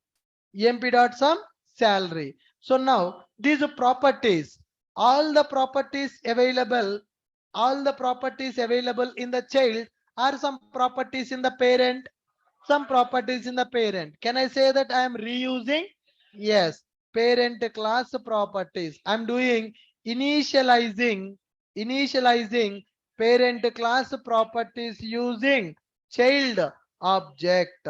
Emp dot sum salary. So now these properties, all the properties available in the child are some properties in the parent, some properties in the parent. Can I say that I am reusing? Yes, parent class properties. I'm doing initializing parent class properties using child object.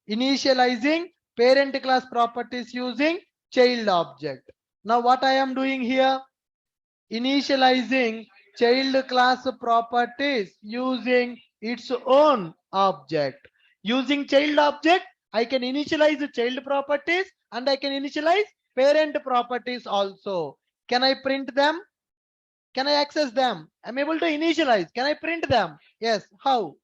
Initializing parent class properties using child object. Now what I am doing here? Initializing child class properties using its own object. Using child object, I can initialize the child properties and I can initialize parent properties also. Can I print them? Can I access them? I'm able to initialize. Can I print them? Yes. How?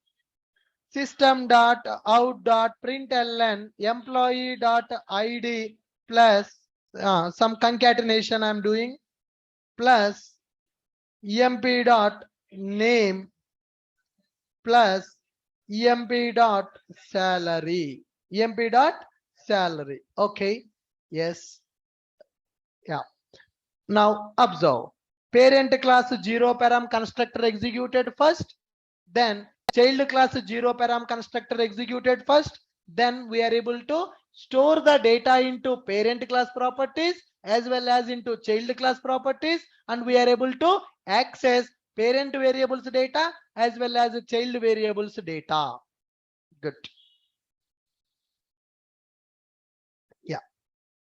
System dot out dot println employee dot id plus some concatenation I'm doing plus emp dot name plus emp dot salary. Emp dot salary. Okay. Yes. Yeah. Now observe. Parent class 0 param constructor executed first. Then child class 0 param constructor executed first. Then we are able to store the data into parent class properties as well as into child class properties, and we are able to access parent variables data as well as child variables data. Good. Yeah.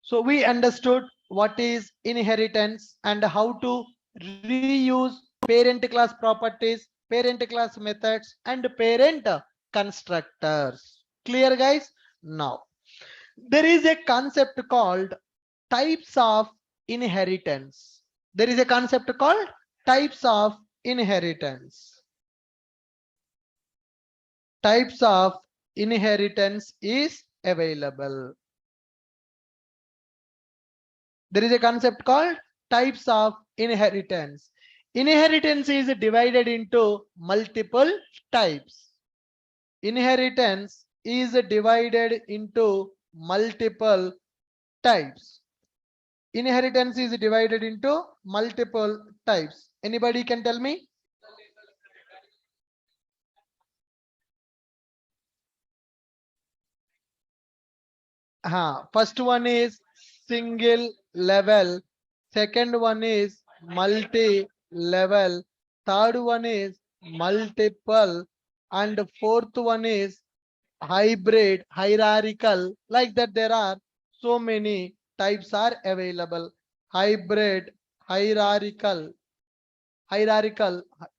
So we understood what is inheritance and how to reuse parent class properties, parent class methods, and parent constructors. Clear, guys? Now, there is a concept called types of inheritance. There is a concept called types of inheritance. Types of inheritance is available. There is a concept called types of inheritance. Inheritance is divided into multiple types. Inheritance is divided into multiple types. Inheritance is divided into multiple types. Anybody can tell me? First one is single level, second one is multi level, third one is multiple, and fourth one is hybrid, hierarchical. Like that, there are so many types are available. Hybrid, hierarchical,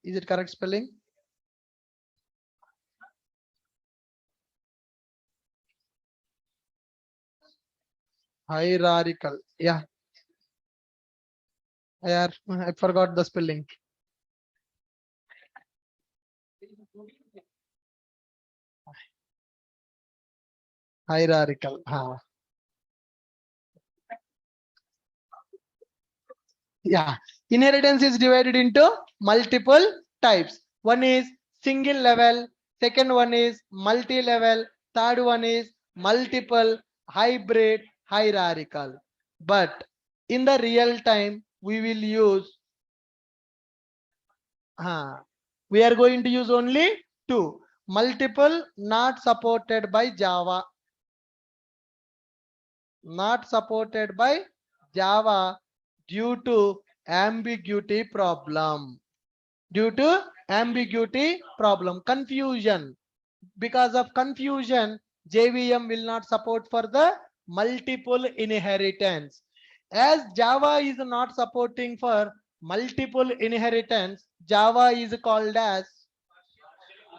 is it correct spelling? Hierarchical, yeah. I forgot the spelling. Hierarchical. Yeah, inheritance is divided into multiple types. One is single level, second one is multi level, third one is multiple, hybrid, hierarchical. But in the real time, we will use we are going to use only two. Multiple not supported by Java. Not supported by Java due to ambiguity problem. Due to ambiguity problem, confusion. Because of confusion, JVM will not support for the multiple inheritance. As Java is not supporting for multiple inheritance, Java is called as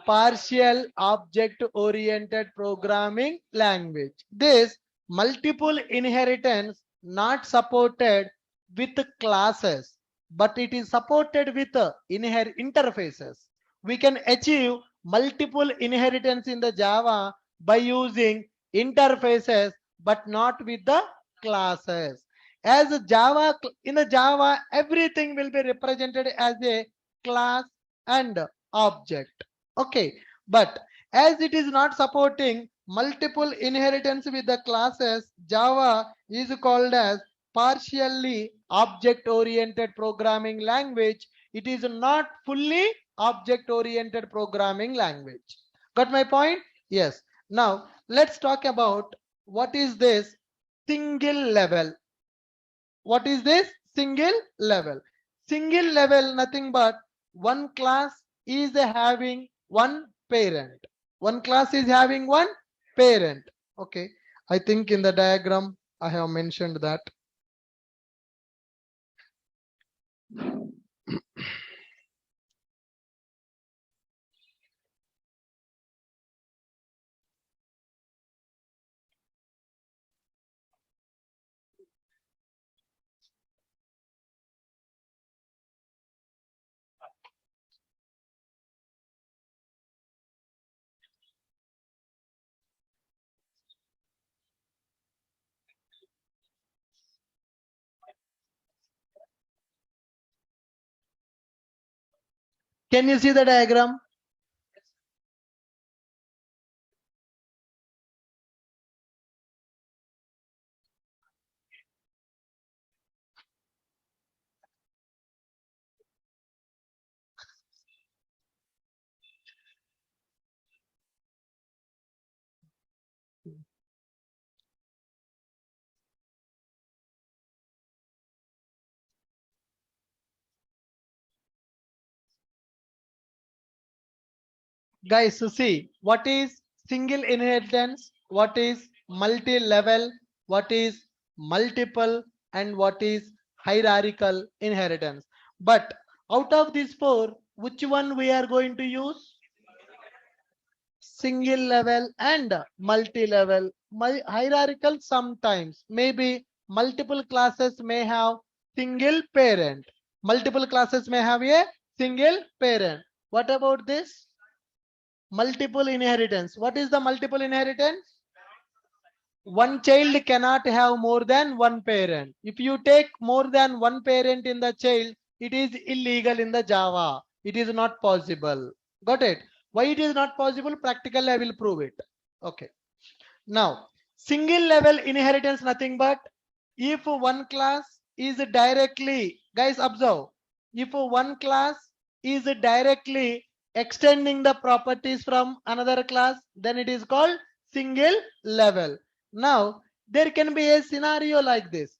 partial object oriented programming language. This multiple inheritance not supported with classes, but it is supported with interfaces. We can achieve multiple inheritance in the Java by using interfaces, but not with the classes. As Java, in the Java, everything will be represented as a class and object. Okay, but As it is not supporting multiple inheritance with the classes, Java is called as partially object oriented programming language. It is not fully object oriented programming language. Got my point? Yes. Now let's talk about what is this single level. What is this single level? Single level, nothing but one class is having one parent. One class is having one parent. Okay. I think in the diagram I have mentioned that. Can you see the diagram? Guys, so see what is single inheritance, what is multi-level, what is multiple, and what is hierarchical inheritance. But out of these four, which one we are going to use? Single level and multi-level. Hierarchical sometimes, maybe multiple classes may have single parent. Multiple classes may have a single parent. What about this? Multiple inheritance. What is the multiple inheritance? One child cannot have more than one parent. If you take more than one parent in the child, it is illegal in the Java. It is not possible. Got it? Why it is not possible? Practically I will prove it. Okay. Now, single level inheritance, nothing but if one class is directly, guys observe, if one class is directly extending the properties from another class, then it is called single level. Now, there can be a scenario like this.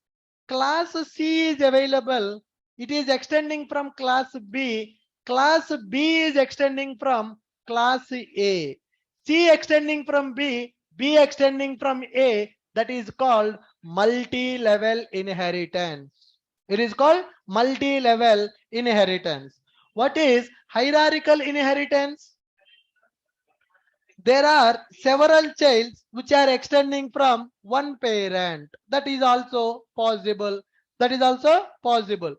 Class C is available. It is extending from class B. Class B is extending from class A. C extending from B, B extending from A, that is called multi-level inheritance. It is called multi-level inheritance. What is hierarchical inheritance? There are several childs which are extending from one parent. That is also possible. That is also possible.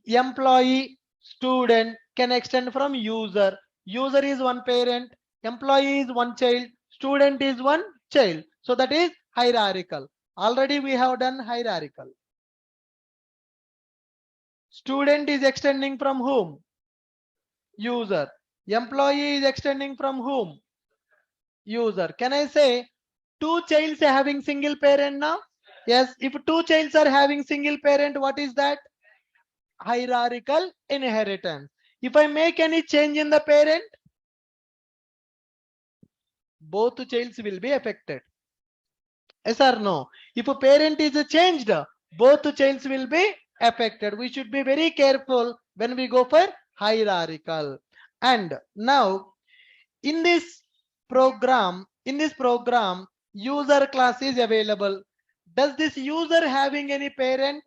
Employee, student can extend from user. User is one parent. Employee is one child. Student is one child. So that is hierarchical. Already we have done hierarchical. Student is extending from whom? User. Employee is extending from whom? User. Can I say two childs are having single parent now? Yes. If two childs are having single parent, what is that? Hierarchical inheritance. If I make any change in the parent, both childs will be affected. Yes or no? If a parent is changed, both childs will be affected. We should be very careful when we go for hierarchical. And now in this program, user class is available. Does this user having any parent?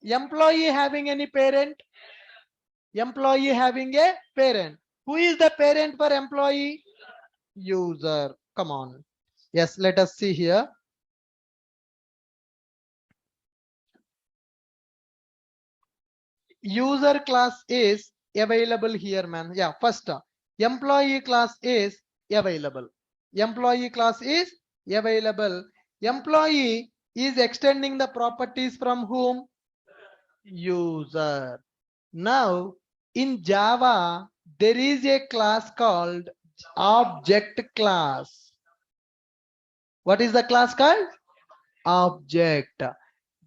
Employee having any parent? Employee having a parent. Who is the parent for employee? User. Come on. Yes, let us see here. User class is available here, man. Yeah, first employee class is available. Employee class is available. Employee is extending the properties from whom? user. Now in Java, there is a class called object class. What is the class called? Object.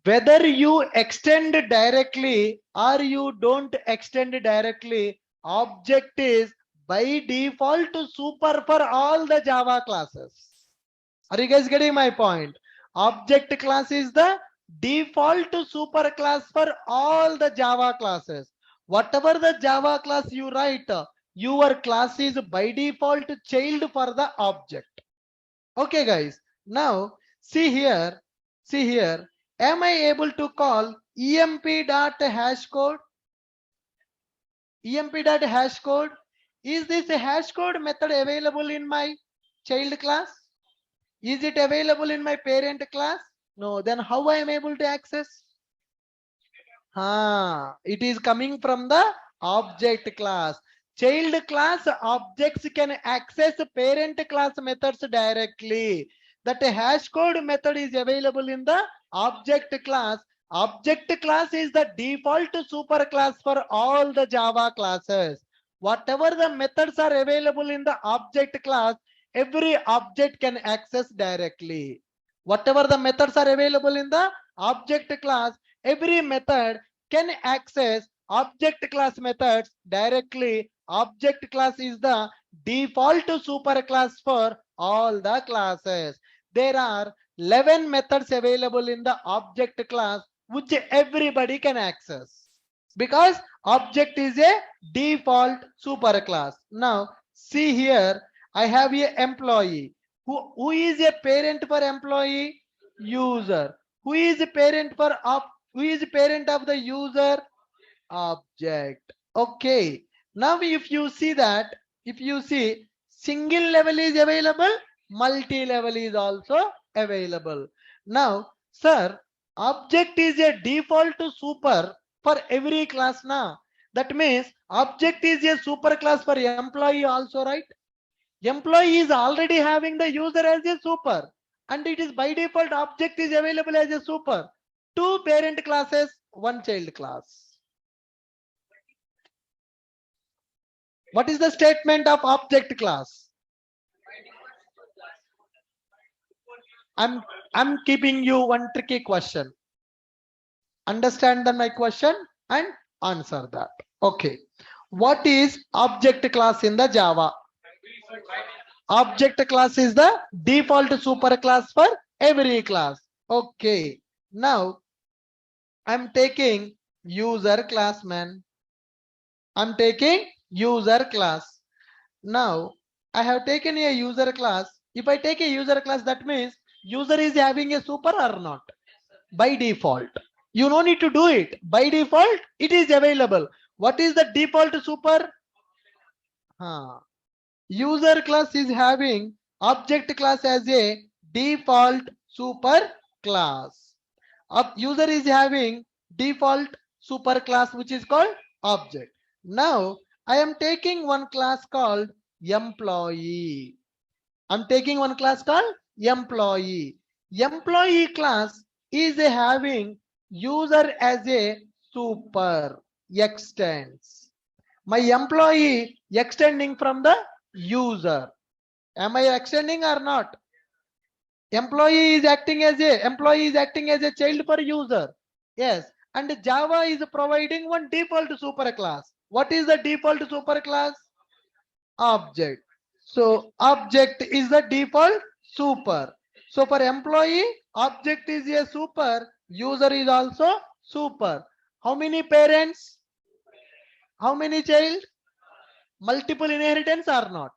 Whether you extend directly or you don't extend directly, object is by default super for all the Java classes. Are you guys getting my point? Object class is the default super class for all the Java classes. Whatever the Java class you write, your class is by default child for the object. Okay, guys. Now see here. See here. Am I able to call emp.hashcode? Emp.hashcode. Is this a hashcode method available in my child class? Is it available in my parent class? No. Then how I am able to access? It is coming from the object class. Child class objects can access parent class methods directly. That hash code method is available in the object class. Object class is the default super class for all the Java classes. Whatever the methods are available in the object class, every object can access directly. Whatever the methods are available in the object class, every method can access object class methods directly. Object class is the default super class for all the classes. There are 11 methods available in the object class which everybody can access because object is a default super class. Now see here, I have a employee. Who is a parent for employee? User. Who is a parent for who is parent of the user? Object. Okay. Now if you see that, if you see single level is available, multi-level is also available. Now, sir, object is a default super for every class now. That means object is a super class for employee also, right? Employee is already having the user as a super, and it is by default object is available as a super. Two parent classes, one child class. What is the statement of object class? I'm keeping you one tricky question. Understand my question and answer that. Okay. What is object class in the Java? Object class is the default super class for every class. Okay. Now I'm taking user class, man. I'm taking user class. Now I have taken a user class. If I take a user class, that means user is having a super or not? By default. You don't need to do it. By default, it is available. What is the default super? User class is having object class as a default super class. User is having default super class which is called object. Now I am taking one class called employee. I'm taking one class called employee. Employee class is having user as a super extends. My employee extending from the user. Am I extending or not? Employee is acting as a child for user. Yes. And Java is providing one default super class. What is the default super class? Object. So object is the default super. So for employee, object is a super, user is also super. How many parents? How many child? Multiple inheritance or not?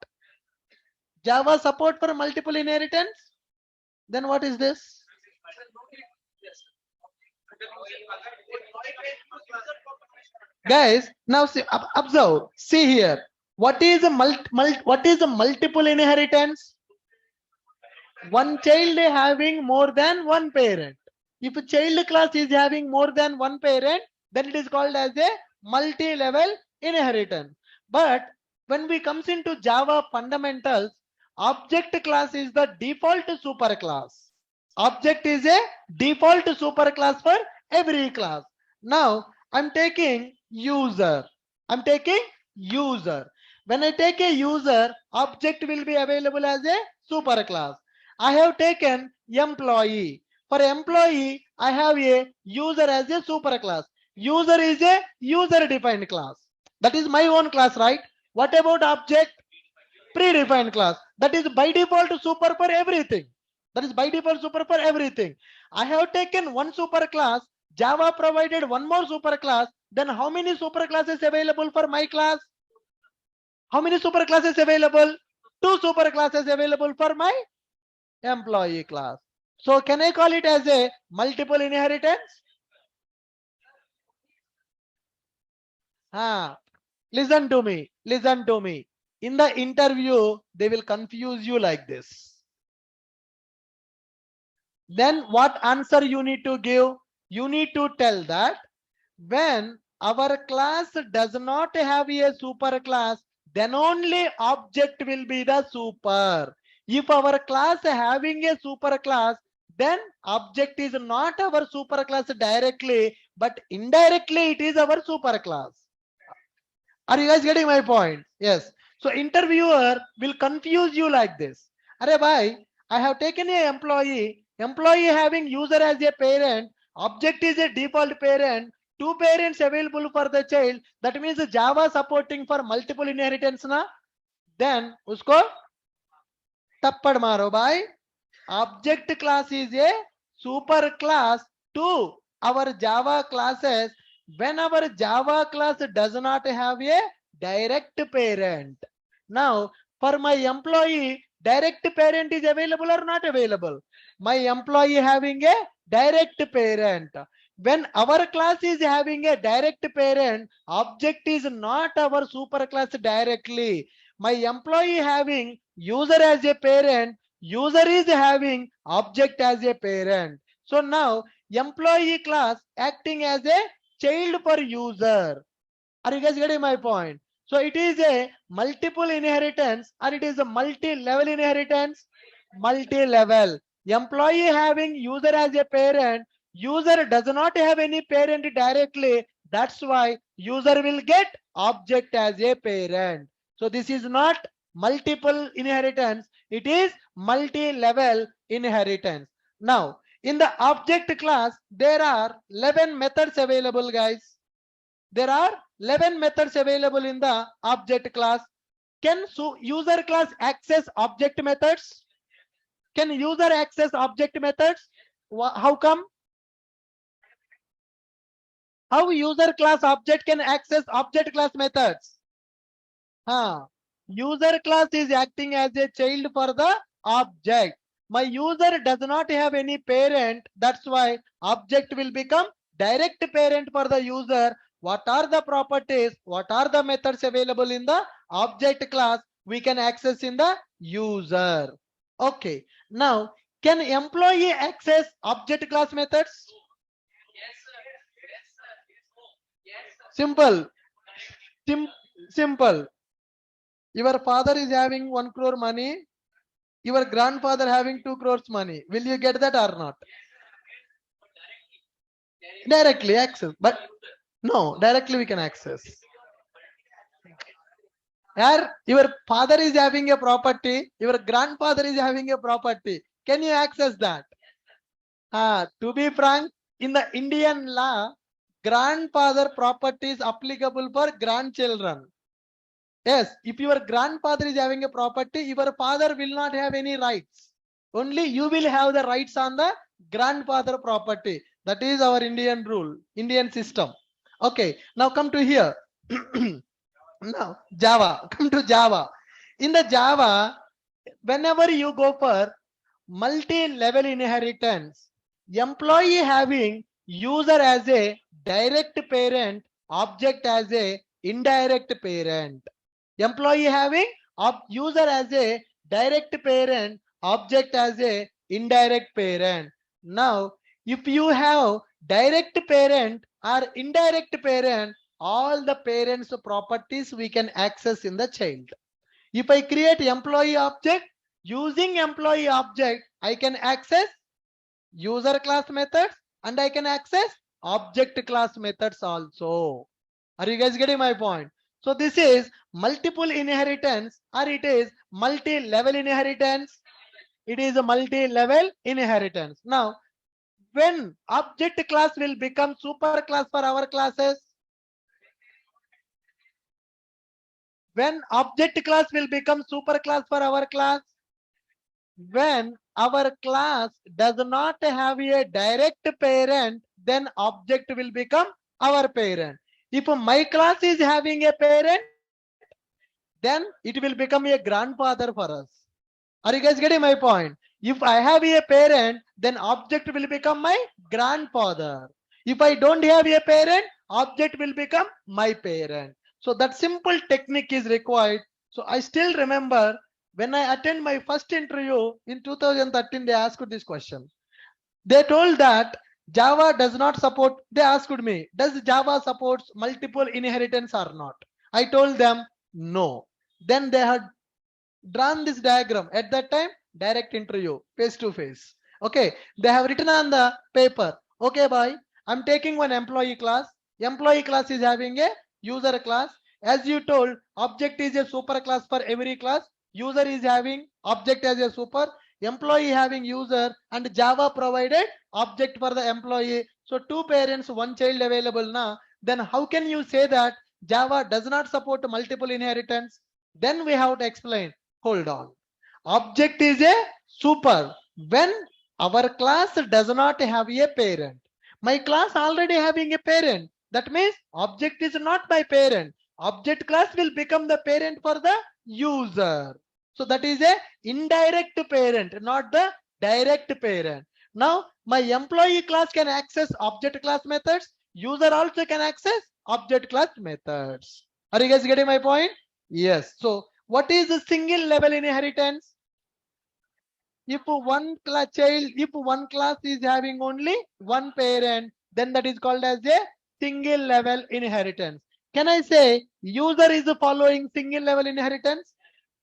Java support for multiple inheritance? Then what is this? Guys, now see, observe. See here. What is a multiple inheritance? One child having more than one parent. If a child class is having more than one parent, then it is called as a multi-level inheritance. But when we comes into Java fundamentals, object class is the default super class. Object is a default super class for every class. Now I'm taking user. I'm taking user. When I take a user, object will be available as a superclass. I have taken employee. For employee, I have a user as a superclass. User is a user defined class. That is my own class, right? What about object? Predefined class. That is by default super for everything. That is by default super for everything. I have taken one super class. Java provided one more super class. Then how many super classes available for my class? How many super classes available? Two super classes available for my employee class. So can I call it as a multiple inheritance? Listen to me. Listen to me. In the interview, they will confuse you like this. Then what answer you need to give? You need to tell that when our class does not have a super class, then only object will be the super. If our class having a super class, then object is not our super class directly, but indirectly it is our super class. Are you guys getting my point? Yes. So interviewer will confuse you like this. Arey bhai, I have taken a employee having user as a parent, object is a default parent, two parents available for the child. That means Java supporting for multiple inheritance na. Then usko tappad maro bhai. Object class is a super class to our Java classes when our Java class does not have a direct parent. Now, for my employee, direct parent is available or not available? My employee having a direct parent. When our class is having a direct parent, object is not our super class directly. My employee having user as a parent, user is having object as a parent. So now employee class acting as a child for user. Are you guys getting my point? So it is a multiple inheritance or it is a multi-level inheritance? Multi-level. Employee having user as a parent, user does not have any parent directly. That's why user will get object as a parent. So this is not multiple inheritance. It is multi-level inheritance. Now, in the object class, there are 11 methods available, guys. There are 11 methods available in the object class. Can user class access object methods? Can user access object methods? How come? How user class object can access object class methods? User class is acting as a child for the object. My user does not have any parent. That's why object will become direct parent for the user. What are the properties? What are the methods available in the object class? We can access in the user. Okay. Now, can employee access object class methods? Yes, sir. Yes, sir. Yes, sir. Simple. Simple. Your father is having 1 crore money. Your grandfather having 2 crores money. Will you get that or not? Directly access. But no, directly we can access. Here, your father is having a property. Your grandfather is having a property. Can you access that? To be frank, in the Indian law, grandfather property is applicable for grandchildren. Yes, if your grandfather is having a property, your father will not have any rights. Only you will have the rights on the grandfather property. That is our Indian rule, Indian system. Okay, now come to here. Now, Java, come to Java. In the Java, whenever you go for multi-level inheritance, employee having user as a direct parent, object as a indirect parent. Employee having user as a direct parent, object as a indirect parent. Now, if you have direct parent or indirect parent, all the parents' properties we can access in the child. If I create employee object, using employee object, I can access user class methods and I can access object class methods also. Are you guys getting my point? So this is multiple inheritance, or it is multi-level inheritance. It is a multi-level inheritance. Now, when object class will become super class for our classes? When object class will become super class for our class? When our class does not have a direct parent, then object will become our parent. If my class is having a parent, then it will become a grandfather for us. Are you guys getting my point? If I have a parent, then object will become my grandfather. If I don't have a parent, object will become my parent. So that simple technique is required. So I still remember when I attend my first interview in 2013, they asked this question. They told that Java does not support, they asked me, does Java supports multiple inheritance or not? I told them no. Then they had drawn this diagram. At that time, direct interview, face to face. Okay, they have written on the paper, okay boy, I'm taking one employee class. Employee class is having a user class. As you told, object is a super class for every class. User is having object as a super, employee having user, and Java provided object for the employee. So two parents, one child available now. Then how can you say that Java does not support multiple inheritance? Then we have to explain. Hold on. Object is a super when our class does not have a parent. My class already having a parent. That means object is not my parent. Object class will become the parent for the user. So that is a indirect parent, not the direct parent. Now my employee class can access object class methods. User also can access object class methods. Are you guys getting my point? Yes. So what is a single level inheritance? If one class is having only one parent, then that is called as a single level inheritance. Can I say user is following single level inheritance?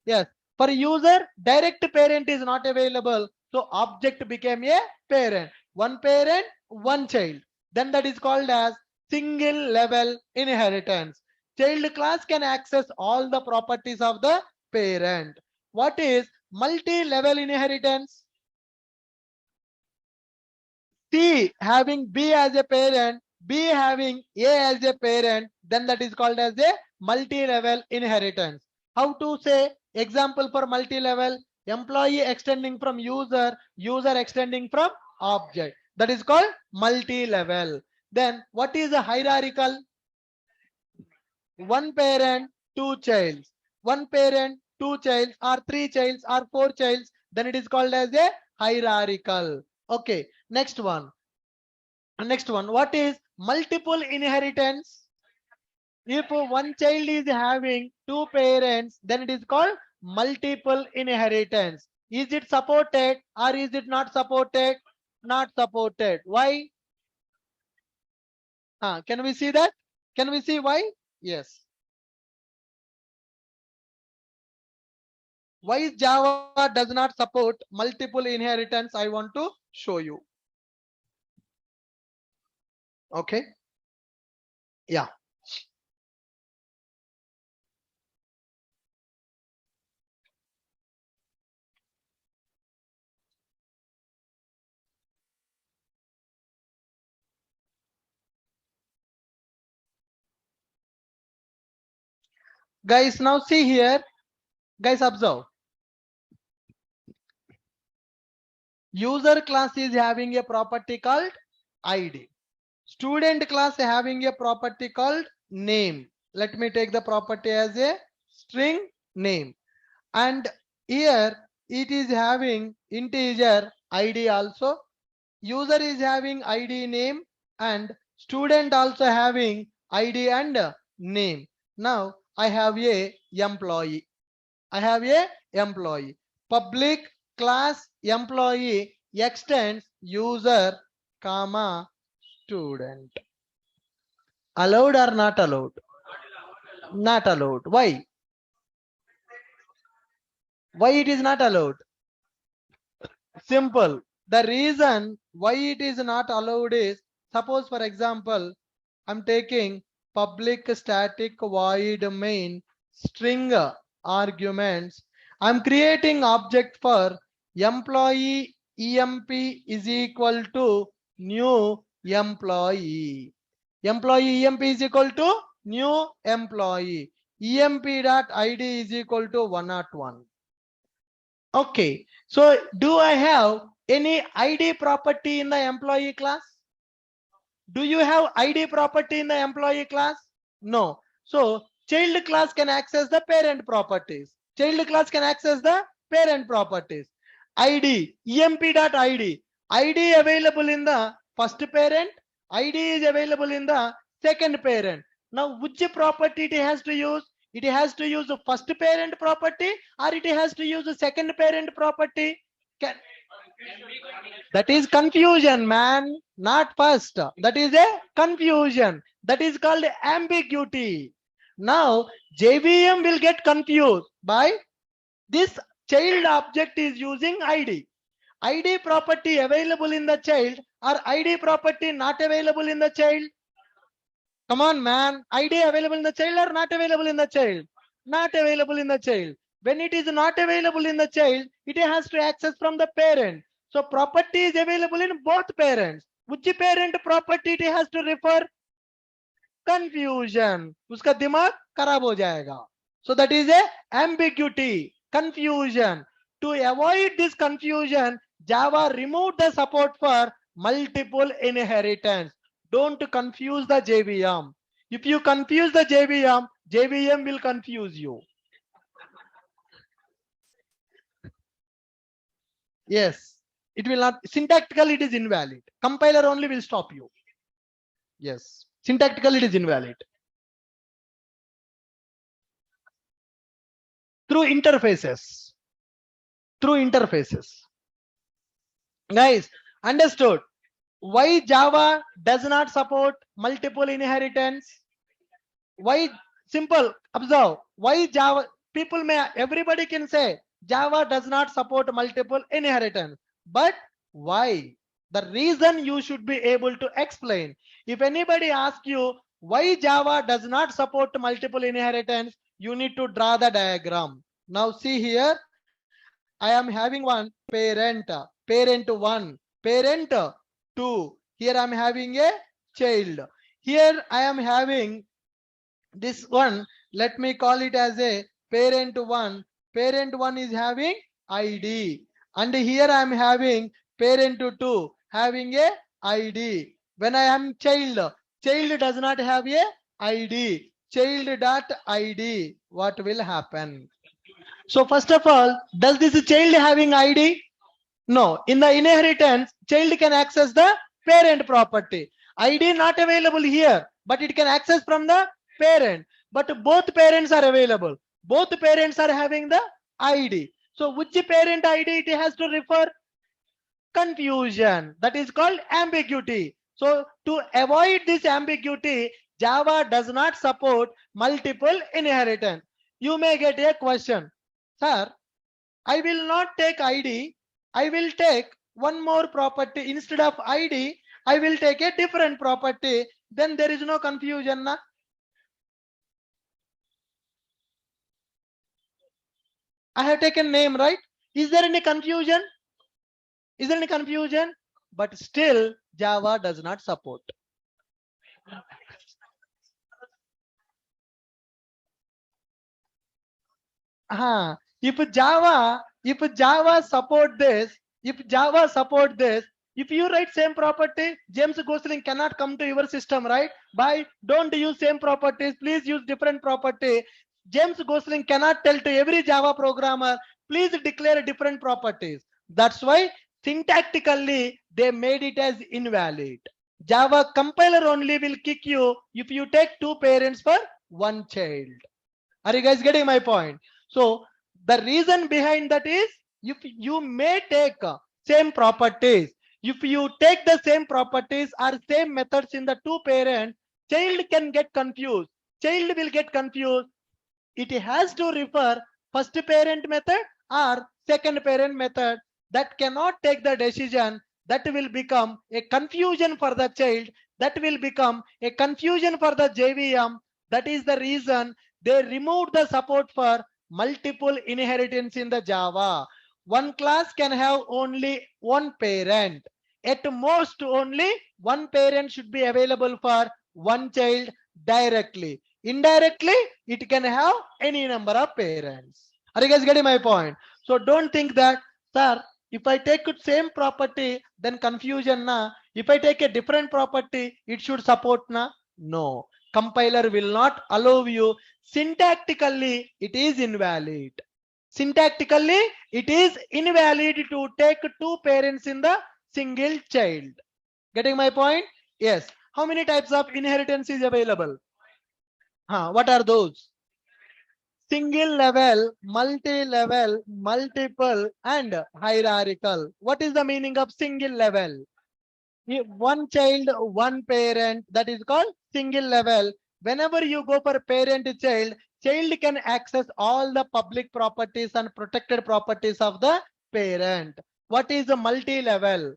Yes. For user, direct parent is not available. So object became a parent. One parent, one child. Then that is called as single level inheritance. Child class can access all the properties of the parent. What is multi-level inheritance? C having B as a parent, B having A as a parent, then that is called as a multi-level inheritance. How to say? Example for multi-level: employee extending from user, user extending from object. That is called multi-level. Then what is a hierarchical? One parent, two childs. One parent, two childs, or three childs, or four childs. Then it is called as a hierarchical. Okay, next one. Next one. What is multiple inheritance? If one child is having two parents, then it is called multiple inheritance. Is it supported or is it not supported? Not supported. Why? Can we see that? Can we see why? Yes. Why Java does not support multiple inheritance? I want to show you. Okay. Yeah. Guys, now see here. Guys, observe. User class is having a property called ID. Student class having a property called name. Let me take the property as a string name. And here it is having integer ID also. User is having ID name and student also having ID and name. Now I have a employee. I have a employee. Public class employee extends user comma student. Allowed or not allowed? Not allowed. Why? Why it is not allowed? Simple. The reason why it is not allowed is Suppose for example, I'm taking public static void main string arguments. I'm creating object for employee emp is equal to new employee. Employee emp is equal to new employee. Emp dot id is equal to 101. Okay, so do I have any ID property in the employee class? Do you have ID property in the employee class? No. So child class can access the parent properties. Child class can access the parent properties. ID, emp.id. ID available in the first parent. ID is available in the second parent. Now which property it has to use? It has to use the first parent property or it has to use the second parent property? That is confusion, man, not first. That is a confusion. That is called ambiguity. Now, JVM will get confused by this child object is using ID. ID property available in the child or ID property not available in the child? Come on, man. ID available in the child or not available in the child? Not available in the child. When it is not available in the child, it has to access from the parent. So property is available in both parents. Which parent property it has to refer? Confusion. उसका दिमाग खराब हो जाएगा. So that is a ambiguity, confusion. To avoid this confusion, Java removed the support for multiple inheritance. Don't confuse the JVM. If you confuse the JVM, JVM will confuse you. Yes, it will not. Syntactically, it is invalid. Compiler only will stop you. Yes, syntactically, it is invalid. Through interfaces. Through interfaces. Guys, understood why Java does not support multiple inheritance? Why? Simple. Observe. Why Java? People may, everybody can say Java does not support multiple inheritance. But why? The reason you should be able to explain. If anybody asks you why Java does not support multiple inheritance, you need to draw the diagram. Now see here, I am having one parent, parent 1, parent 2. Here I am having a child. Here I am having this one. Let me call it as a parent 1. Parent 1 is having ID. And here I am having parent 2 having a ID. When I am child, child does not have a ID. Child dot ID. What will happen? So first of all, does this child having ID? No. In the inheritance, child can access the parent property. ID not available here, but it can access from the parent. But both parents are available. Both parents are having the ID. So which parent ID it has to refer? Confusion. That is called ambiguity. So to avoid this ambiguity, Java does not support multiple inheritance. You may get a question. Sir, I will not take ID. I will take one more property. Instead of ID, I will take a different property. Then there is no confusion. Na? I have taken name, right? Is there any confusion? Is there any confusion? But still, Java does not support. If Java support this, if you write same property, James Gosling cannot come to your system, right? By don't use same properties, please use different property. James Gosling cannot tell to every Java programmer, please declare different properties. That's why syntactically they made it as invalid. Java compiler only will kick you if you take two parents for one child. Are you guys getting my point? So the reason behind that is if you may take same properties, if you take the same properties or same methods in the two parents, child can get confused. Child will get confused. It has to refer first parent method or second parent method. That cannot take the decision that will become a confusion for the child, that will become a confusion for the JVM. That is the reason they removed the support for multiple inheritance in the Java. One class can have only one parent. At most, only one parent should be available for one child directly. Indirectly, it can have any number of parents. Are you guys getting my point? So don't think that, sir, if I take same property, then confusion na. If I take a different property, it should support na. No. Compiler will not allow you. Syntactically, it is invalid. Syntactically, it is invalid to take two parents in the single child. Getting my point? Yes. How many types of inheritance is available? What are those? Single level, multi-level, multiple, and hierarchical. What is the meaning of single level? One child, one parent, that is called single level. Whenever you go for parent child, child can access all the public properties and protected properties of the parent. What is a multi-level?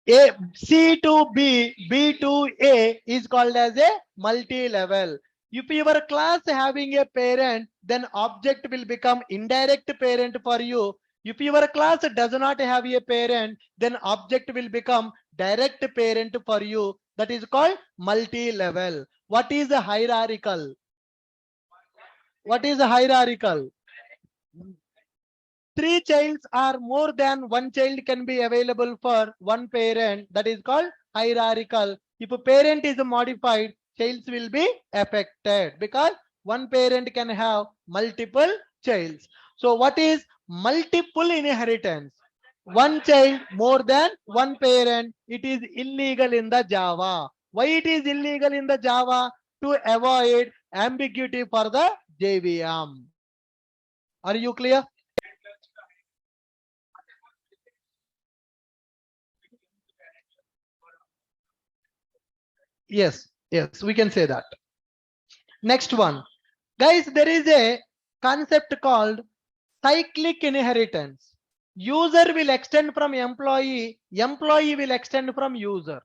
A C to B, B to A is called as a multi-level. If your class having a parent, then object will become indirect parent for you. If your class does not have a parent, then object will become direct parent for you. That is called multi-level. What is a hierarchical? What is a hierarchical? Three childs or more than one child can be available for one parent. That is called hierarchical. If a parent is modified, childs will be affected because one parent can have multiple childs. So what is multiple inheritance? One child more than one parent, it is illegal in the Java. Why it is illegal in the Java? To avoid ambiguity for the JVM. Are you clear? Yes, yes, we can say that. Next one. Guys, there is a concept called cyclic inheritance. User will extend from employee, employee will extend from user.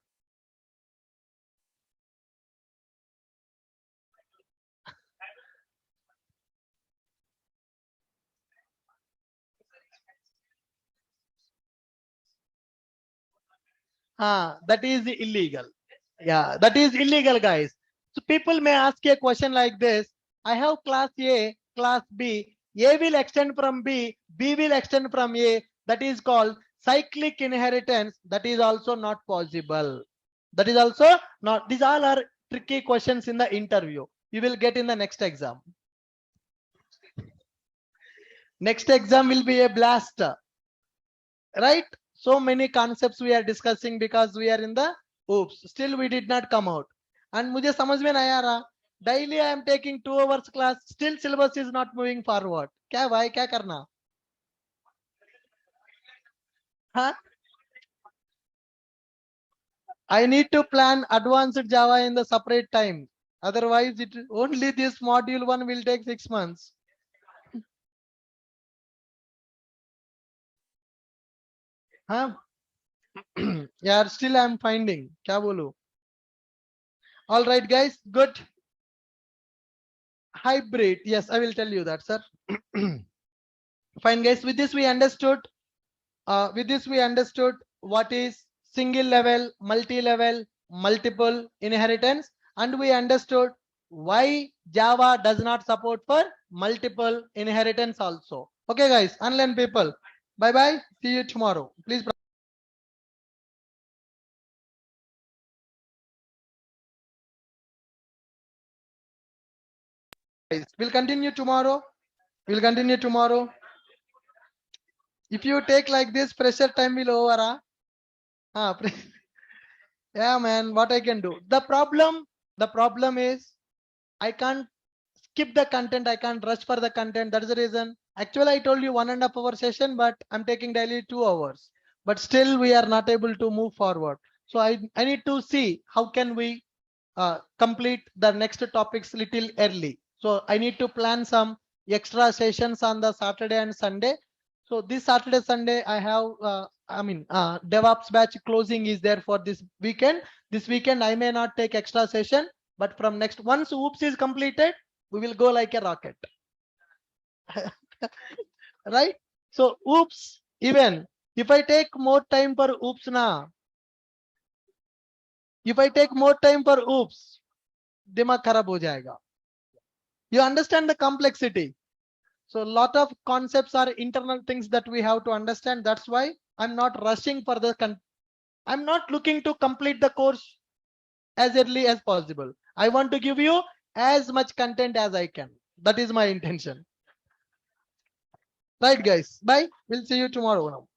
That is illegal. Yeah, that is illegal, guys. So people may ask a question like this. I have class A, class B. A will extend from B, B will extend from A. That is called cyclic inheritance. That is also not possible. That is also not. These all are tricky questions in the interview. You will get in the next exam. Next exam will be a blast. Right? So many concepts we are discussing because we are in the oops. Still we did not come out. And मुझे समझ में नहीं आ रहा. Daily I am taking 2 hours class. Still syllabus is not moving forward. क्या भाई क्या करना? Huh? I need to plan advanced Java in the separate time. Otherwise, it only this module 1 will take 6 months. Huh? Yeah, still I'm finding. क्या बोलूं? All right, guys. Good. Hybrid. Yes, I will tell you that, sir. Fine, guys. With this, we understood. What is single level, multi-level, multiple inheritance, and we understood why Java does not support for multiple inheritance also. Okay, guys. Unlearn people. Bye bye. See you tomorrow. Please. We'll continue tomorrow. We'll continue tomorrow. If you take like this, pressure time will over. Yeah, man, what I can do. The problem is I can't skip the content. I can't rush for the content. That is the reason. Actually, I told you 1.5 hour session, but I'm taking daily 2 hours. But still, we are not able to move forward. So I need to see how can we complete the next topics little early. So I need to plan some extra sessions on the Saturday and Sunday. So this Saturday, Sunday, I DevOps batch closing is there for this weekend. This weekend I may not take extra session, but from next, once OOPS is completed, we will go like a rocket. Right? So OOPS, even if I take more time for OOPS now, if I take more time for OOPS, दिमाग खराब हो जाएगा. You understand the complexity. So a lot of concepts are internal things that we have to understand. That's why I'm not rushing for the I'm not looking to complete the course as early as possible. I want to give you as much content as I can. That is my intention. Right, guys. Bye. We'll see you tomorrow now.